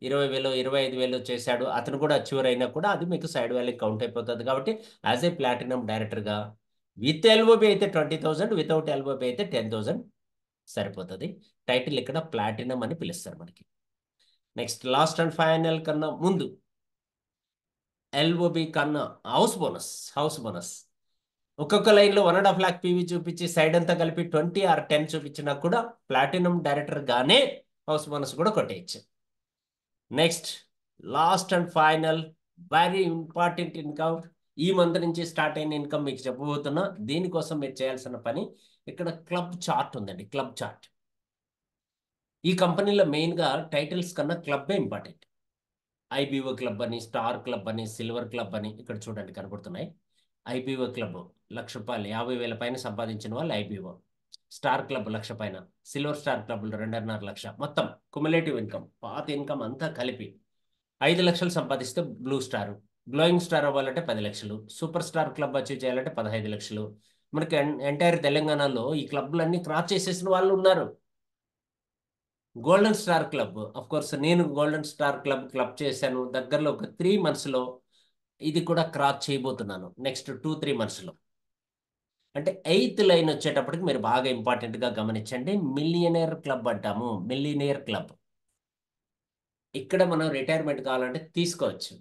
20,000 25,000 చేశాడు, అతను కూడా అచీవర్ అయినా కూడా అది మీకు సైడ్ వాల్యూ కౌంట్ అయిపోతుంది. కాబట్టి యాజ్ ఏ ప్లాటినం డైరెక్టర్గా విత్ ఎల్ఓబి అయితే 20,000, వితౌట్ ఎల్ఓబి అయితే 10,000 సరిపోతుంది. టైటిల్ ఇక్కడ ప్లాటినం అని పిలుస్తారు మనకి. నెక్స్ట్ లాస్ట్ అండ్ ఫైనల్ కన్నా ముందు ఎల్ఓబి కన్నా హౌస్ బోనస్ ఒక్కొక్క లైన్లో 1.5 lakh పీవీ చూపించి సైడ్ అంతా కలిపి 20 or 10 చూపించినా కూడా ప్లాటినం డైరెక్టర్ గానే హౌస్ బోనస్ కూడా కొట్టేయచ్చు. Next last and final very important income, ఈ మంత్ నుంచి స్టార్ట్ అయిన ఇన్కమ్ మీకు చెప్పబోతున్నా. దీనికోసం మీరు చేయాల్సిన పని, ఇక్కడ క్లబ్ చార్ట్ ఉందండి. క్లబ్ చార్ట్ ఈ కంపెనీలో మెయిన్గా టైటిల్స్ కన్నా క్లబ్బే ఇంపార్టెంట్. ఐబీఓ క్లబ్ అని, స్టార్ క్లబ్ అని, సిల్వర్ క్లబ్ అని ఇక్కడ చూడండి కనబడుతున్నాయి. ఐబీఓ క్లబ్ ₹1,00,000 50,000 పైన సంపాదించిన వాళ్ళు ఐబీఓ. స్టార్ క్లబ్ 1,00,000 పైన, సిల్వర్ స్టార్ క్లబ్లు 2.5 లక్ష, మొత్తం కుములేటివ్ ఇన్కమ్ పాత ఇన్కమ్ అంతా కలిపి 5 లక్షలు సంపాదిస్తే బ్లూ స్టార్. గ్లోయింగ్ స్టార్ అవ్వాలంటే 10 లక్షలు. సూపర్ స్టార్ క్లబ్ అచీవ్ చేయాలంటే 15 లక్షలు. మనకి ఎంటైర్ తెలంగాణలో ఈ క్లబ్లన్నీ క్రాస్ చేసేసిన వాళ్ళు ఉన్నారు. Golden star club, of course నేను గోల్డెన్ స్టార్ క్లబ్ చేశాను. దగ్గరలో ఒక 3 monthsలో ఇది కూడా క్రాస్ చేయబోతున్నాను. నెక్స్ట్ 2-3 monthsలో. అంటే 8th లైన్ వచ్చేటప్పటికి మీరు బాగా ఇంపార్టెంట్గా గమనించండి. మిలియనేర్ క్లబ్ అంటాము. మిలియనేర్ క్లబ్ ఇక్కడ మనం రిటైర్మెంట్ కావాలంటే తీసుకోవచ్చు.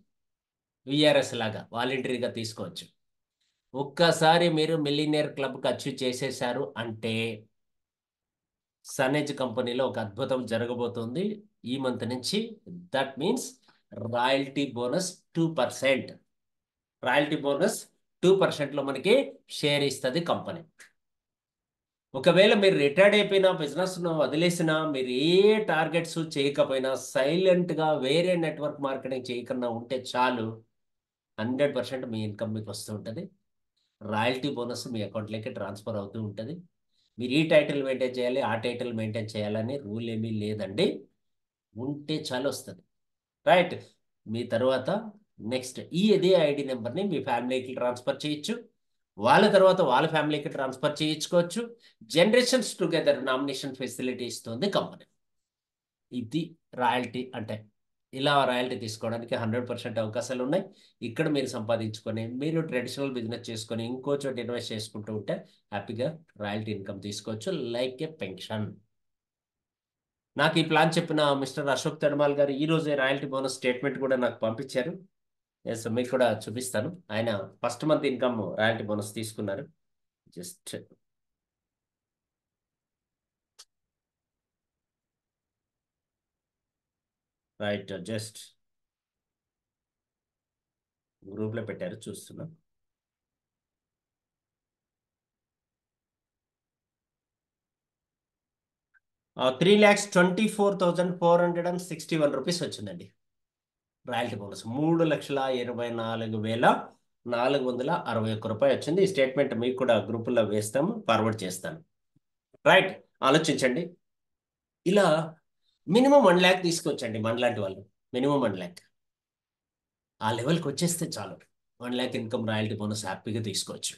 విఆర్ఎస్ లాగా వాలంటరీగా తీసుకోవచ్చు. ఒక్కసారి మీరు మిలియనేర్ క్లబ్కి అచీవ్ చేసేసారు అంటే సనేజ్ కంపెనీలో ఒక అద్భుతం జరగబోతుంది ఈ మంత్ నుంచి. That means royalty bonus 2%. Royalty bonus 2%లో మనకి షేర్ ఇస్తుంది కంపెనీ. ఒకవేళ మీరు రిటైర్డ్ అయిపోయినా, బిజినెస్ను వదిలేసినా, మీరు ఏ టార్గెట్స్ చేయకపోయినా, సైలెంట్గా వేరే నెట్వర్క్ మార్కెటింగ్ చేయకుండా ఉంటే చాలు, 100% మీ ఇన్కమ్ మీకు వస్తూ ఉంటుంది. రాయల్టీ బోనస్ మీ అకౌంట్లోకి ట్రాన్స్ఫర్ అవుతూ ఉంటుంది. మీరు ఈ టైటిల్ మెయింటైన్ చేయాలి, ఆ టైటిల్ మెయింటైన్ చేయాలని రూల్ ఏమీ లేదండి. ఉంటే చాలు వస్తుంది. రైట్. మీ తర్వాత నెక్స్ట్ ఇదే ఐడి నెంబర్ని మీ ఫ్యామిలీకి ట్రాన్స్ఫర్ చేయొచ్చు. వాళ్ళ తర్వాత వాళ్ళ ఫ్యామిలీకి ట్రాన్స్ఫర్ చేయించుకోవచ్చు. జనరేషన్స్ టుగెదర్ నామినేషన్ ఫెసిలిటీ ఇస్తుంది కంపెనీ. ఇది రాయల్టీ అంటే. ఇలా రాయల్టీ తీసుకోవడానికి 100% అవకాశాలు ఉన్నాయి. ఇక్కడ మీరు సంపాదించుకొని మీరు ట్రెడిషనల్ బిజినెస్ చేసుకొని ఇంకో చోట ఇన్వెస్ట్ చేసుకుంటూ ఉంటే హ్యాపీగా రాయల్టీ ఇన్కమ్ తీసుకోవచ్చు, లైక్ ఏ పెన్షన్. నాకు ఈ ప్లాన్ చెప్పిన మిస్టర్ అశోక్ తడ్మాల్ గారు ఈ రోజే రాయల్టీ బోనస్ స్టేట్మెంట్ కూడా నాకు పంపించారు. ఎస్, మీకు కూడా చూపిస్తాను. ఆయన first month income royalty bonus తీసుకున్నారు. జస్ట్ రైట్, జస్ట్ గ్రూప్లో పెట్టారు, చూస్తున్నాం. ₹3,24,461 వచ్చిందండి రాయల్టీ బోనస్. ₹3,24,461 వచ్చింది. ఈ స్టేట్మెంట్ మీకు కూడా గ్రూపుల్లో వేస్తాము, ఫార్వర్డ్ చేస్తాను. రైట్, ఆలోచించండి. ఇలా మినిమం 1 lakh తీసుకొచ్చండి మనలాంటి వాళ్ళు. మినిమం 1 lakh ఆ లెవెల్కి వచ్చేస్తే చాలు. 1 lakh ఇన్కమ్ రాయల్టీ బోనస్ హ్యాపీగా తీసుకోవచ్చు.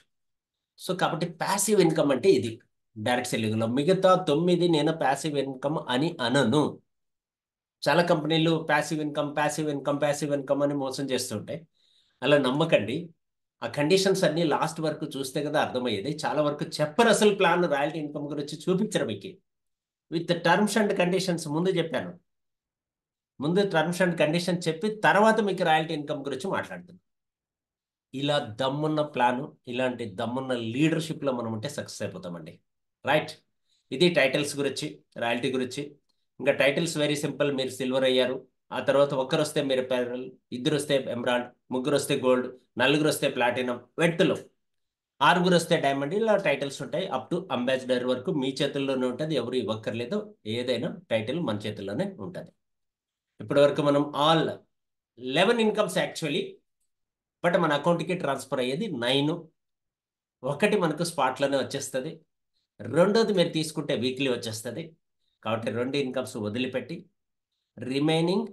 సో కాబట్టి ప్యాసివ్ ఇన్కమ్ అంటే ఇది డైరెక్ట్ సెల్లింగ్లో. మిగతా 9 నేను ప్యాసివ్ ఇన్కమ్ అని అనను. చాలా కంపెనీలు ప్యాసివ్ ఇన్కమ్ అని మోసం చేస్తుంటాయి. అలా నమ్మకండి. ఆ కండిషన్స్ అన్ని లాస్ట్ వరకు చూస్తే కదా అర్థమయ్యేది. చాలా వరకు చెప్పరు అసలు ప్లాన్ రాయల్టీ ఇన్కమ్ గురించి చూపించరు మీకు. విత్ టర్మ్స్ అండ్ కండిషన్స్ ముందు చెప్పాను. ముందు టర్మ్స్ అండ్ కండిషన్ చెప్పి తర్వాత మీకు రాయల్టీ ఇన్కమ్ గురించి మాట్లాడుతున్నాను. ఇలా దమ్మున్న ప్లాను, ఇలాంటి దమ్మున్న లీడర్షిప్లో మనం ఉంటే సక్సెస్ అయిపోతామండి. రైట్, ఇది టైటిల్స్ గురించి, రాయల్టీ గురించి. ఇంకా టైటిల్స్ వెరీ సింపుల్. మీరు సిల్వర్ అయ్యారు, ఆ తర్వాత ఒక్కరు వస్తే మీరు పెరల్, ఇద్దరు వస్తే ఎమరాల్డ్, ముగ్గురు వస్తే గోల్డ్, నలుగురు వస్తే ప్లాటినం, వెంటలో 6గురు వస్తే డైమండ్. ఇలా టైటిల్స్ ఉంటాయి. అప్ టు అంబాసిడర్ వరకు మీ చేతుల్లోనే ఉంటుంది. ఎవరు ఇవ్వక్కర్లేదు. ఏదైనా టైటిల్ మన చేతుల్లోనే ఉంటుంది. ఇప్పటి వరకు మనం ఆల్ 11 ఇన్కమ్స్ యాక్చువల్లీ, బట్ మన అకౌంట్కి ట్రాన్స్ఫర్ అయ్యేది 9. ఒకటి మనకు స్పాట్లోనే వచ్చేస్తుంది. రెండోది మీరు తీసుకుంటే వీక్లీ వచ్చేస్తుంది. కాబట్టి 2 ఇన్కమ్స్ వదిలిపెట్టి రిమైనింగ్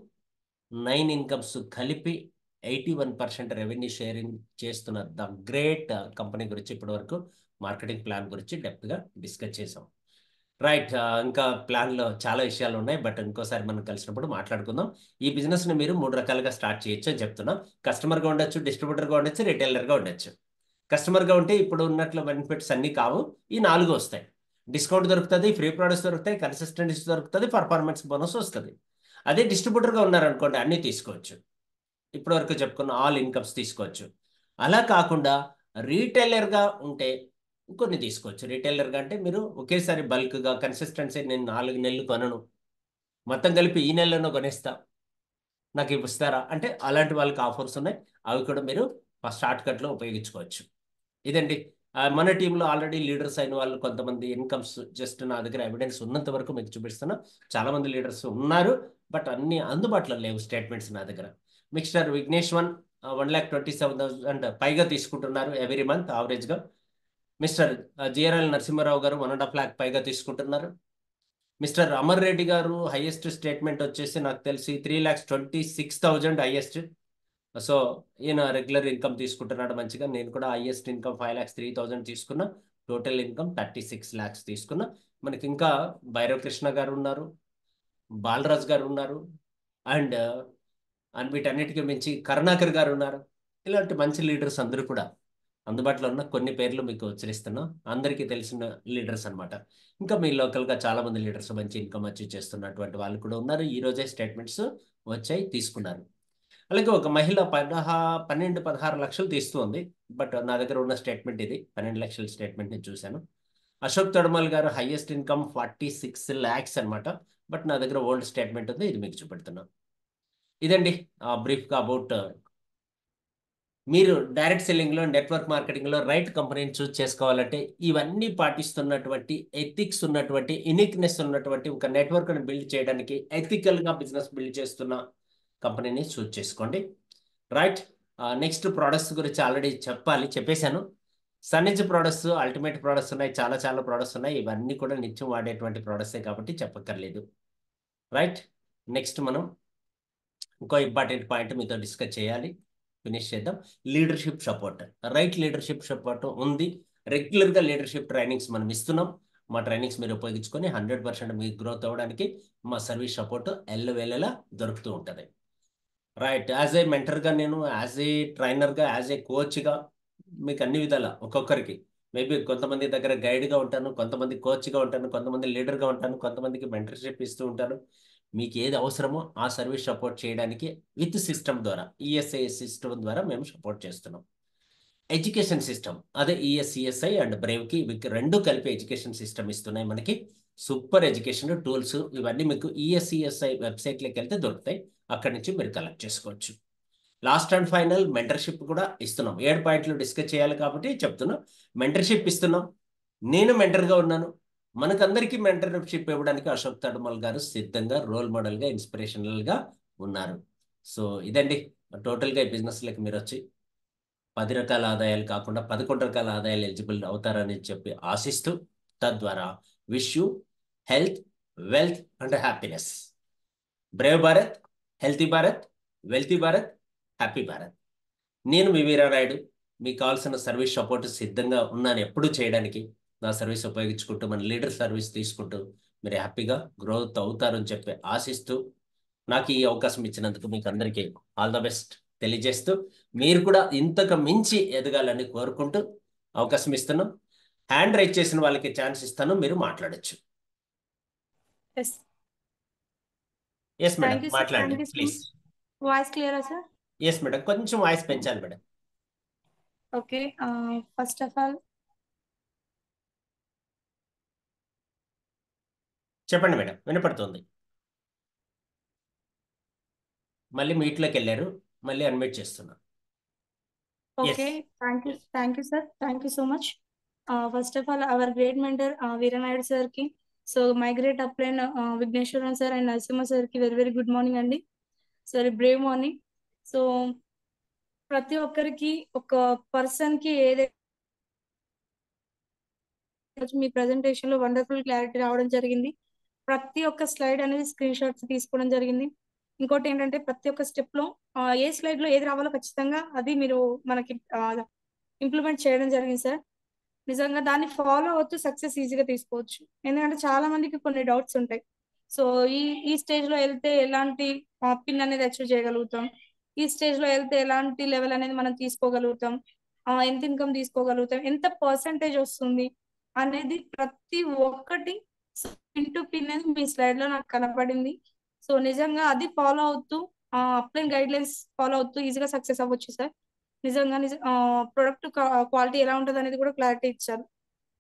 9 ఇన్కమ్స్ కలిపి 81% రెవెన్యూ షేరింగ్ చేస్తున్న ద గ్రేట్ కంపెనీ గురించి ఇప్పటి వరకు మార్కెటింగ్ ప్లాన్ గురించి డెప్త్గా డిస్కస్ చేసాం. రైట్. ఇంకా ప్లాన్‌లో చాలా విషయాలు ఉన్నాయి. బట్ ఇంకోసారి మనం కలిసినప్పుడు మాట్లాడుకుందాం. ఈ బిజినెస్‌ని మీరు 3 రకాలుగా స్టార్ట్ చేయొచ్చు అని చెప్తున్నా. కస్టమర్‌గా ఉండొచ్చు, డిస్ట్రిబ్యూటర్‌గా ఉండొచ్చు, రిటైలర్‌గా ఉండొచ్చు. కస్టమర్‌గా ఉంటే ఇప్పుడు ఉన్నట్లు బెనిఫిట్స్ అన్నీ కావు. ఈ 4 వస్తాయి. డిస్కౌంట్ దొరుకుతది, ఫ్రీ ప్రొడక్ట్స్ దొరుకుతాయి, కన్సిస్టెన్సీ దొరుకుతది, పర్ఫార్మెన్స్ బోనస్ వస్తది. అదే డిస్ట్రిబ్యూటర్‌గా ఉన్నారనుకోండి అన్నీ తీసుకోవచ్చు. ఇప్పటివరకు చెప్పుకున్న ఆల్ ఇన్కమ్స్ తీసుకోవచ్చు. అలా కాకుండా రీటైలర్‌గా ఉంటే కొన్ని తీసుకోవచ్చు. రీటైలర్‌గా అంటే మీరు ఒకేసారి బల్క్‌గా కన్సిస్టెన్సీ నేను 4 నెలలు కొనను. మొత్తం కలిపి ఈ నెలలోనే కొనేస్తా. నాకు ఇస్తారా? అంటే అలాంటి వాళ్ళకి ఆఫర్స్ ఉన్నాయి. అవి కూడా మీరు షార్ట్ కట్‌లో ఉపయోగించుకోవచ్చు. ఇదండి. మన టీంలో ఆల్రెడీ లీడర్స్ అయిన వాళ్ళు కొంతమంది ఇన్కమ్స్ జస్ట్ నా దగ్గర ఎవిడెన్స్ ఉన్నంత వరకు మీకు చూపిస్తున్నా. చాలా మంది లీడర్స్ ఉన్నారు. బట్ అన్ని అందుబాటులో లేవు స్టేట్మెంట్స్ నా దగ్గర. మిస్టర్ విఘ్నేష్ 1,27,000 పైగా తీసుకుంటున్నారు ఎవ్రీ మంత్ యావరేజ్‌గా. మిస్టర్ జిఆర్ఎల్ నరసింహారావు గారు 1.5 లాక్ పైగా తీసుకుంటున్నారు. మిస్టర్ అమర్ రెడ్డి గారు హైయెస్ట్ స్టేట్మెంట్ వచ్చేసి నాకు తెలిసి 3,26,000 హైయెస్ట్. సో ఈయన రెగ్యులర్ ఇన్కమ్ తీసుకుంటున్నాడు మంచిగా. నేను కూడా హైయెస్ట్ ఇన్కమ్ 5,03,000 తీసుకున్నా. టోటల్ ఇన్కమ్ 36 లాక్స్ తీసుకున్నా. మనకి ఇంకా భైరవ్ కృష్ణ గారు ఉన్నారు, బాలరాజ్ గారు ఉన్నారు, అండ్ అండ్ వీటన్నిటికీ మించి కరుణాకర్ గారు ఉన్నారు. ఇలాంటి మంచి లీడర్స్ అందరూ కూడా అందుబాటులో ఉన్న కొన్ని పేర్లు మీకు ఉచ్చరిస్తున్నాం. అందరికీ తెలిసిన లీడర్స్ అన్నమాట. ఇంకా మీ లోకల్గా చాలా మంది లీడర్స్ మంచి ఇన్కమ్ అచీవ్ చేస్తున్నటువంటి వాళ్ళు కూడా ఉన్నారు. ఈ రోజే స్టేట్మెంట్స్ వచ్చాయి, తీసుకున్నారు. అలాగే ఒక మహిళ 12, 16 లక్షలు తీస్తుంది. బట్ నా దగ్గర ఉన్న స్టేట్మెంట్ ఇది. 12 లక్షల స్టేట్మెంట్ నేను చూశాను. అశోక్ తొడమల్ గారు హైయెస్ట్ ఇన్కమ్ 46 లాక్స్ అన్నమాట. బట్ నా దగ్గర ఓల్డ్ స్టేట్మెంట్ ఉంది, ఇది మీకు చూపెడుతున్నాను. ఇదండి బ్రీఫ్గా అబౌట్ మీరు డైరెక్ట్ సెల్లింగ్లో, నెట్వర్క్ మార్కెటింగ్లో రైట్ కంపెనీని చూస్ చేసుకోవాలంటే ఇవన్నీ పాటిస్తున్నటువంటి ఎథిక్స్ ఉన్నటువంటి యునిక్నెస్ ఉన్నటువంటి ఒక నెట్వర్క్ని బిల్డ్ చేయడానికి ఎథికల్గా బిజినెస్ బిల్డ్ చేస్తున్న కంపెనీని చూస్ చేసుకోండి. రైట్. నెక్స్ట్ ప్రోడక్ట్స్ గురించి ఆల్రెడీ చెప్పేశాను. సన్నిజ్ ప్రోడక్ట్స్, అల్టిమేట్ ప్రోడక్ట్స్ ఉన్నాయి, చాలా చాలా ప్రోడక్ట్స్ ఉన్నాయి. ఇవన్నీ కూడా నిత్యం వాడేటువంటి ప్రోడక్ట్సే కాబట్టి చెప్పక్కర్లేదు. రైట్. నెక్స్ట్ మనం ఇంకో ఇంపార్టెంట్ పాయింట్ మీతో డిస్కస్ చేయాలి, ఫినిష్ చేద్దాం. Leadership support. Right leadership support ఉంది. రెగ్యులర్గా లీడర్షిప్ ట్రైనింగ్స్ మనం ఇస్తున్నాం. మా ట్రైనింగ్స్ మీరు ఉపయోగించుకొని 100% మీకు గ్రోత్ అవ్వడానికి మా సర్వీస్ సపోర్ట్ ఎల్లవేళలా దొరుకుతూ ఉంటుంది. రైట్. యాజ్ ఏ మెంటర్గా నేను, యాజ్ ఏ ట్రైనర్గా, యాజ్ ఏ కోచ్గా మీకు అన్ని విధాల ఒక్కొక్కరికి మేబీ కొంతమంది దగ్గర గైడ్గా ఉంటాను, కొంతమంది కోచ్గా ఉంటాను, కొంతమంది లీడర్గా ఉంటాను, కొంతమందికి మెంటర్షిప్ ఇస్తూ ఉంటాను. మీకు ఏది అవసరమో ఆ సర్వీస్ సపోర్ట్ చేయడానికి విత్ సిస్టమ్ ద్వారా, ఈఎస్ఐ సిస్టమ్ ద్వారా మేము సపోర్ట్ చేస్తున్నాం. ఎడ్యుకేషన్ సిస్టమ్ అదే ఈఎస్ఈఎస్ఐ అండ్ బ్రేవ్కి రెండు కలిపి ఎడ్యుకేషన్ సిస్టమ్ ఇస్తున్నాయి మనకి. సూపర్ ఎడ్యుకేషన్ టూల్స్ ఇవన్నీ మీకు ఈఎస్ఈఎస్ఐ వెబ్సైట్లోకి వెళ్తే దొరుకుతాయి. అక్కడి నుంచి మీరు కలెక్ట్ చేసుకోవచ్చు. లాస్ట్ అండ్ ఫైనల్ మెంటర్షిప్ కూడా ఇస్తున్నాం. 7 పాయింట్లు డిస్కస్ చేయాలి కాబట్టి చెప్తున్నాం. మెంటర్షిప్ ఇస్తున్నాం. నేను మెంటర్గా ఉన్నాను. మనకందరికీ మెంటర్షిప్ ఇవ్వడానికి అశోక్ తడమల్ గారు సిద్ధంగా, రోల్ మోడల్గా, ఇన్స్పిరేషనల్గా ఉన్నారు. సో ఇదండి టోటల్గా ఈ బిజినెస్లోకి మీరు వచ్చి 10 రకాల ఆదాయాలు కాకుండా 11 రకాల ఆదాయాలు ఎలిజిబుల్ అవుతారని చెప్పి ఆశిస్తూ, తద్వారా wish you health, wealth and happiness. Brave Bharat, healthy Bharat, wealthy Bharat, happy Bharat. నేను మీ వీరారాయుడు. మీకు కావాల్సిన సర్వీస్ సపోర్ట్ సిద్ధంగా ఉన్నాను ఎప్పుడూ చేయడానికి. నా సర్వీస్ ఉపయోగించుకుంటూ, మన లీడర్ సర్వీస్ తీసుకుంటూ మీరు హ్యాపీగా గ్రోత్ అవుతారని చెప్పి ఆశిస్తూ, నాకు ఈ అవకాశం ఇచ్చినందుకు మీకు అందరికీ ఆల్ ద బెస్ట్ తెలియజేస్తూ, మీరు కూడా ఇంతకు మించి ఎదగాలని కోరుకుంటూ అవకాశం ఇస్తున్నాం. హ్యాండ్ రైజ్ చేసిన వాళ్ళకి ఛాన్స్ ఇస్తాను, మీరు మాట్లాడొచ్చు. Yes yes madam, thank you sir. మాట్లాడండి thank you so please. Much. Voice క్లియరా సార్? ఎస్ మేడం, కొంచెం వాయిస్ పెంచాలి madam. Okay. First of all చెప్పండి మేడం, వినపడుతుంది. మళ్ళీ మీట్లోకి వెళ్ళారు, మళ్ళీ అన్మ్యూట్ చేస్తున్నా. Okay. Yes. Thank you sir. Thank you so much. First of all our great mentor Veeranaidu సార్కి, so my great upline Vigneshwaran sir and Narasimha సార్కి వెరీ వెరీ గుడ్ మార్నింగ్ అండి. Sorry, Brave morning. సో ప్రతి ఒక్కరికి ఒక పర్సన్కి ఏదైతే మీ ప్రెజెంటేషన్ లో వండర్ఫుల్ క్లారిటీ రావడం జరిగింది. ప్రతి ఒక్క స్లైడ్ అనేది స్క్రీన్ షాట్స్ తీసుకోవడం జరిగింది. ఇంకోటి ఏంటంటే ప్రతి ఒక్క స్టెప్ లో ఏ స్లైడ్ లో ఏది రావాలో ఖచ్చితంగా అది మీరు మనకి ఇంప్లిమెంట్ చేయడం జరిగింది సార్. నిజంగా దాన్ని ఫాలో అవుతూ సక్సెస్ ఈజీగా తీసుకోవచ్చు. ఎందుకంటే చాలా మందికి కొన్ని డౌట్స్ ఉంటాయి. సో ఈ ఈ స్టేజ్ లో వెళ్తే ఎలాంటి పిన్ అనేది అచీవ్ చేయగలుగుతాం, ఈ స్టేజ్ లో వెళ్తే ఎలాంటి లెవెల్ అనేది మనం తీసుకోగలుగుతాం, ఎంత ఇన్కమ్ తీసుకోగలుగుతాం, ఎంత పర్సంటేజ్ వస్తుంది అనేది ప్రతి ఒక్కటి పిన్ టు పిన్ అనేది మీ స్లైడ్ లో నాకు కనపడింది. సో నిజంగా అది ఫాలో అవుతూ అప్లైన్ గైడ్ లైన్స్ ఫాలో అవుతూ ఈజీగా సక్సెస్ అవ్వచ్చు సార్. నిజంగా ప్రొడక్ట్ క్వాలిటీ ఎలా ఉంటుంది అనేది కూడా క్లారిటీ ఇచ్చారు.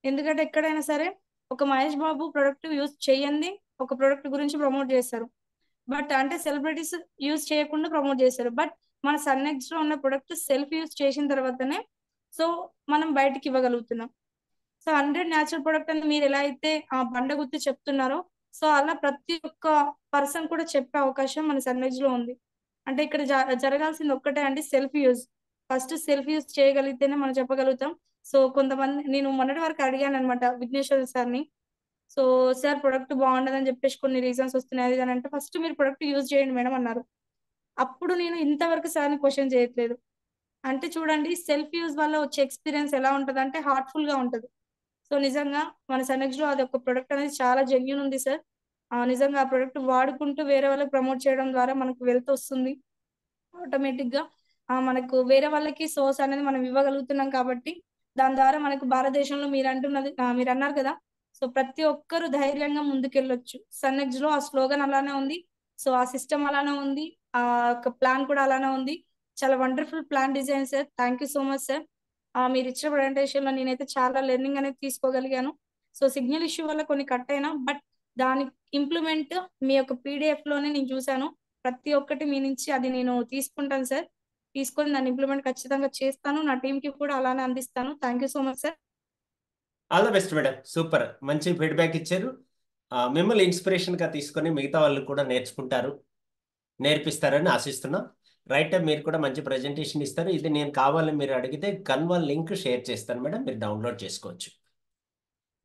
ఎందుకంటే ఎక్కడైనా సరే ఒక మహేష్ బాబు ప్రొడక్ట్ యూజ్ చేయండి ఒక ప్రొడక్ట్ గురించి ప్రమోట్ చేస్తారు, బట్ అంటే సెలబ్రిటీస్ యూజ్ చేయకుండా ప్రమోట్ చేస్తారు. బట్ మన సన్నెక్స్ లో ఉన్న ప్రొడక్ట్ సెల్ఫ్ యూజ్ చేసిన తర్వాతనే సో మనం బయటికి ఇవ్వగలుగుతున్నాం. సో 100 న్యాచురల్ ప్రొడక్ట్ అని మీరు ఎలా అయితే ఆ బండ గుర్తు చెప్తున్నారో, సో అలా ప్రతి ఒక్క పర్సన్ కూడా చెప్పే అవకాశం మన సన్రైజ్ లో ఉంది. అంటే ఇక్కడ జరగాల్సింది ఒక్కటే అండి, self use. First self use చేయగలిగితేనే మనం చెప్పగలుగుతాం. సో కొంతమంది నేను మొన్నటి వరకు అడిగాను అనమాట విఘ్నేశ్వర్ సార్ని. సో సార్ ప్రొడక్ట్ బాగుండదని చెప్పేసి కొన్ని రీజన్స్ వస్తున్నాయి అది అని అంటే, ఫస్ట్ మీరు ప్రొడక్ట్ యూజ్ చేయండి మేడం అన్నారు. అప్పుడు నేను ఇంతవరకు సార్ని క్వశ్చన్ చేయట్లేదు. అంటే చూడండి సెల్ఫ్ యూజ్ వల్ల వచ్చే ఎక్స్పీరియన్స్ ఎలా ఉంటది అంటే హార్ట్ఫుల్ గా ఉంటది. సో నిజంగా మన సనెక్స్ లో అది ఒక ప్రొడక్ట్ అనేది చాలా జెన్యున్ ఉంది సార్. నిజంగా ఆ ప్రొడక్ట్ వాడుకుంటూ వేరే వాళ్ళకి ప్రమోట్ చేయడం ద్వారా మనకు వెల్త్ వస్తుంది ఆటోమేటిక్ గా. మనకు వేరే వాళ్ళకి సోర్స్ అనేది మనం ఇవ్వగలుగుతున్నాం కాబట్టి దాని ద్వారా మనకు భారతదేశంలో మీరు అంటున్నది మీరు అన్నారు కదా, సో ప్రతి ఒక్కరు ధైర్యంగా ముందుకెళ్ళొచ్చు. సన్నెక్స్ లో ఆ స్లోగన్ అలానే ఉంది, సో ఆ సిస్టమ్ అలానే ఉంది, ఆ యొక్క ప్లాన్ కూడా అలానే ఉంది. చాలా wonderful plan design sir. Thank you so much sir. మీరు ఇచ్చిన ప్రజెంటేషన్ లో నేనైతే చాలా లెర్నింగ్ అనేది తీసుకోగలిగాను. సో సిగ్నల్ ఇష్యూ వల్ల కొన్ని కట్ అయినా, బట్ దాని ఇంప్లిమెంట్ మీ యొక్క పీడిఎఫ్ లోనే నేను చూశాను. ప్రతి ఒక్కటి మీ నుంచి అది నేను తీసుకుంటాను సార్. తీసుకొని దాన్ని ఇంప్లిమెంట్ ఖచ్చితంగా చేస్తాను, నా టీం కి కూడా అలానే అందిస్తాను. Thank you so much sir. All the best madam, super, మంచి ఫీడ్బ్యాక్ ఇచ్చారు. మిమ్మల్ని ఇన్స్పిరేషన్గా తీసుకొని మిగతా వాళ్ళు కూడా నేర్చుకుంటారు, నేర్పిస్తారని ఆశిస్తున్నాం. రైట్, మీరు కూడా మంచి ప్రజెంటేషన్ ఇస్తారు. ఇది నేను కావాలని మీరు అడిగితే కన్వా లింక్ షేర్ చేస్తాను మేడం, మీరు డౌన్లోడ్ చేసుకోవచ్చు.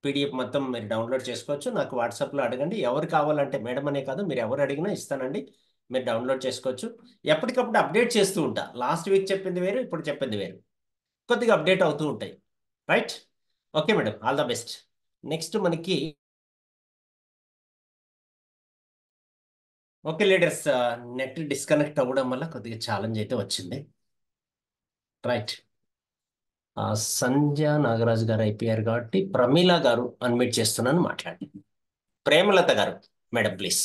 పీడిఎఫ్ మొత్తం మీరు డౌన్లోడ్ చేసుకోవచ్చు. నాకు వాట్సాప్లో అడగండి, ఎవరు కావాలంటే మేడం అనే కాదు, మీరు ఎవరు అడిగినా ఇస్తానండి, మీరు డౌన్లోడ్ చేసుకోవచ్చు. ఎప్పటికప్పుడు అప్డేట్ చేస్తూ ఉంటా. లాస్ట్ వీక్ చెప్పింది వేరు, ఇప్పుడు చెప్పింది వేరు, కొద్దిగా అప్డేట్ అవుతూ ఉంటాయి. Right, okay madam, all the best. Next మనకి ఓకే లీడర్స్, నెట్ డిస్కనెక్ట్ అవ్వడం వల్ల కొద్దిగా ఛాలెంజ్ అయితే వచ్చింది. రైట్, సంధ్య నాగరాజు గారు అయిపోయారు కాబట్టి ప్రమీల గారు అన్మ్యూట్ చేస్తున్నాను, మాట్లాడండి. ప్రేమలత గారు మేడం ప్లీజ్.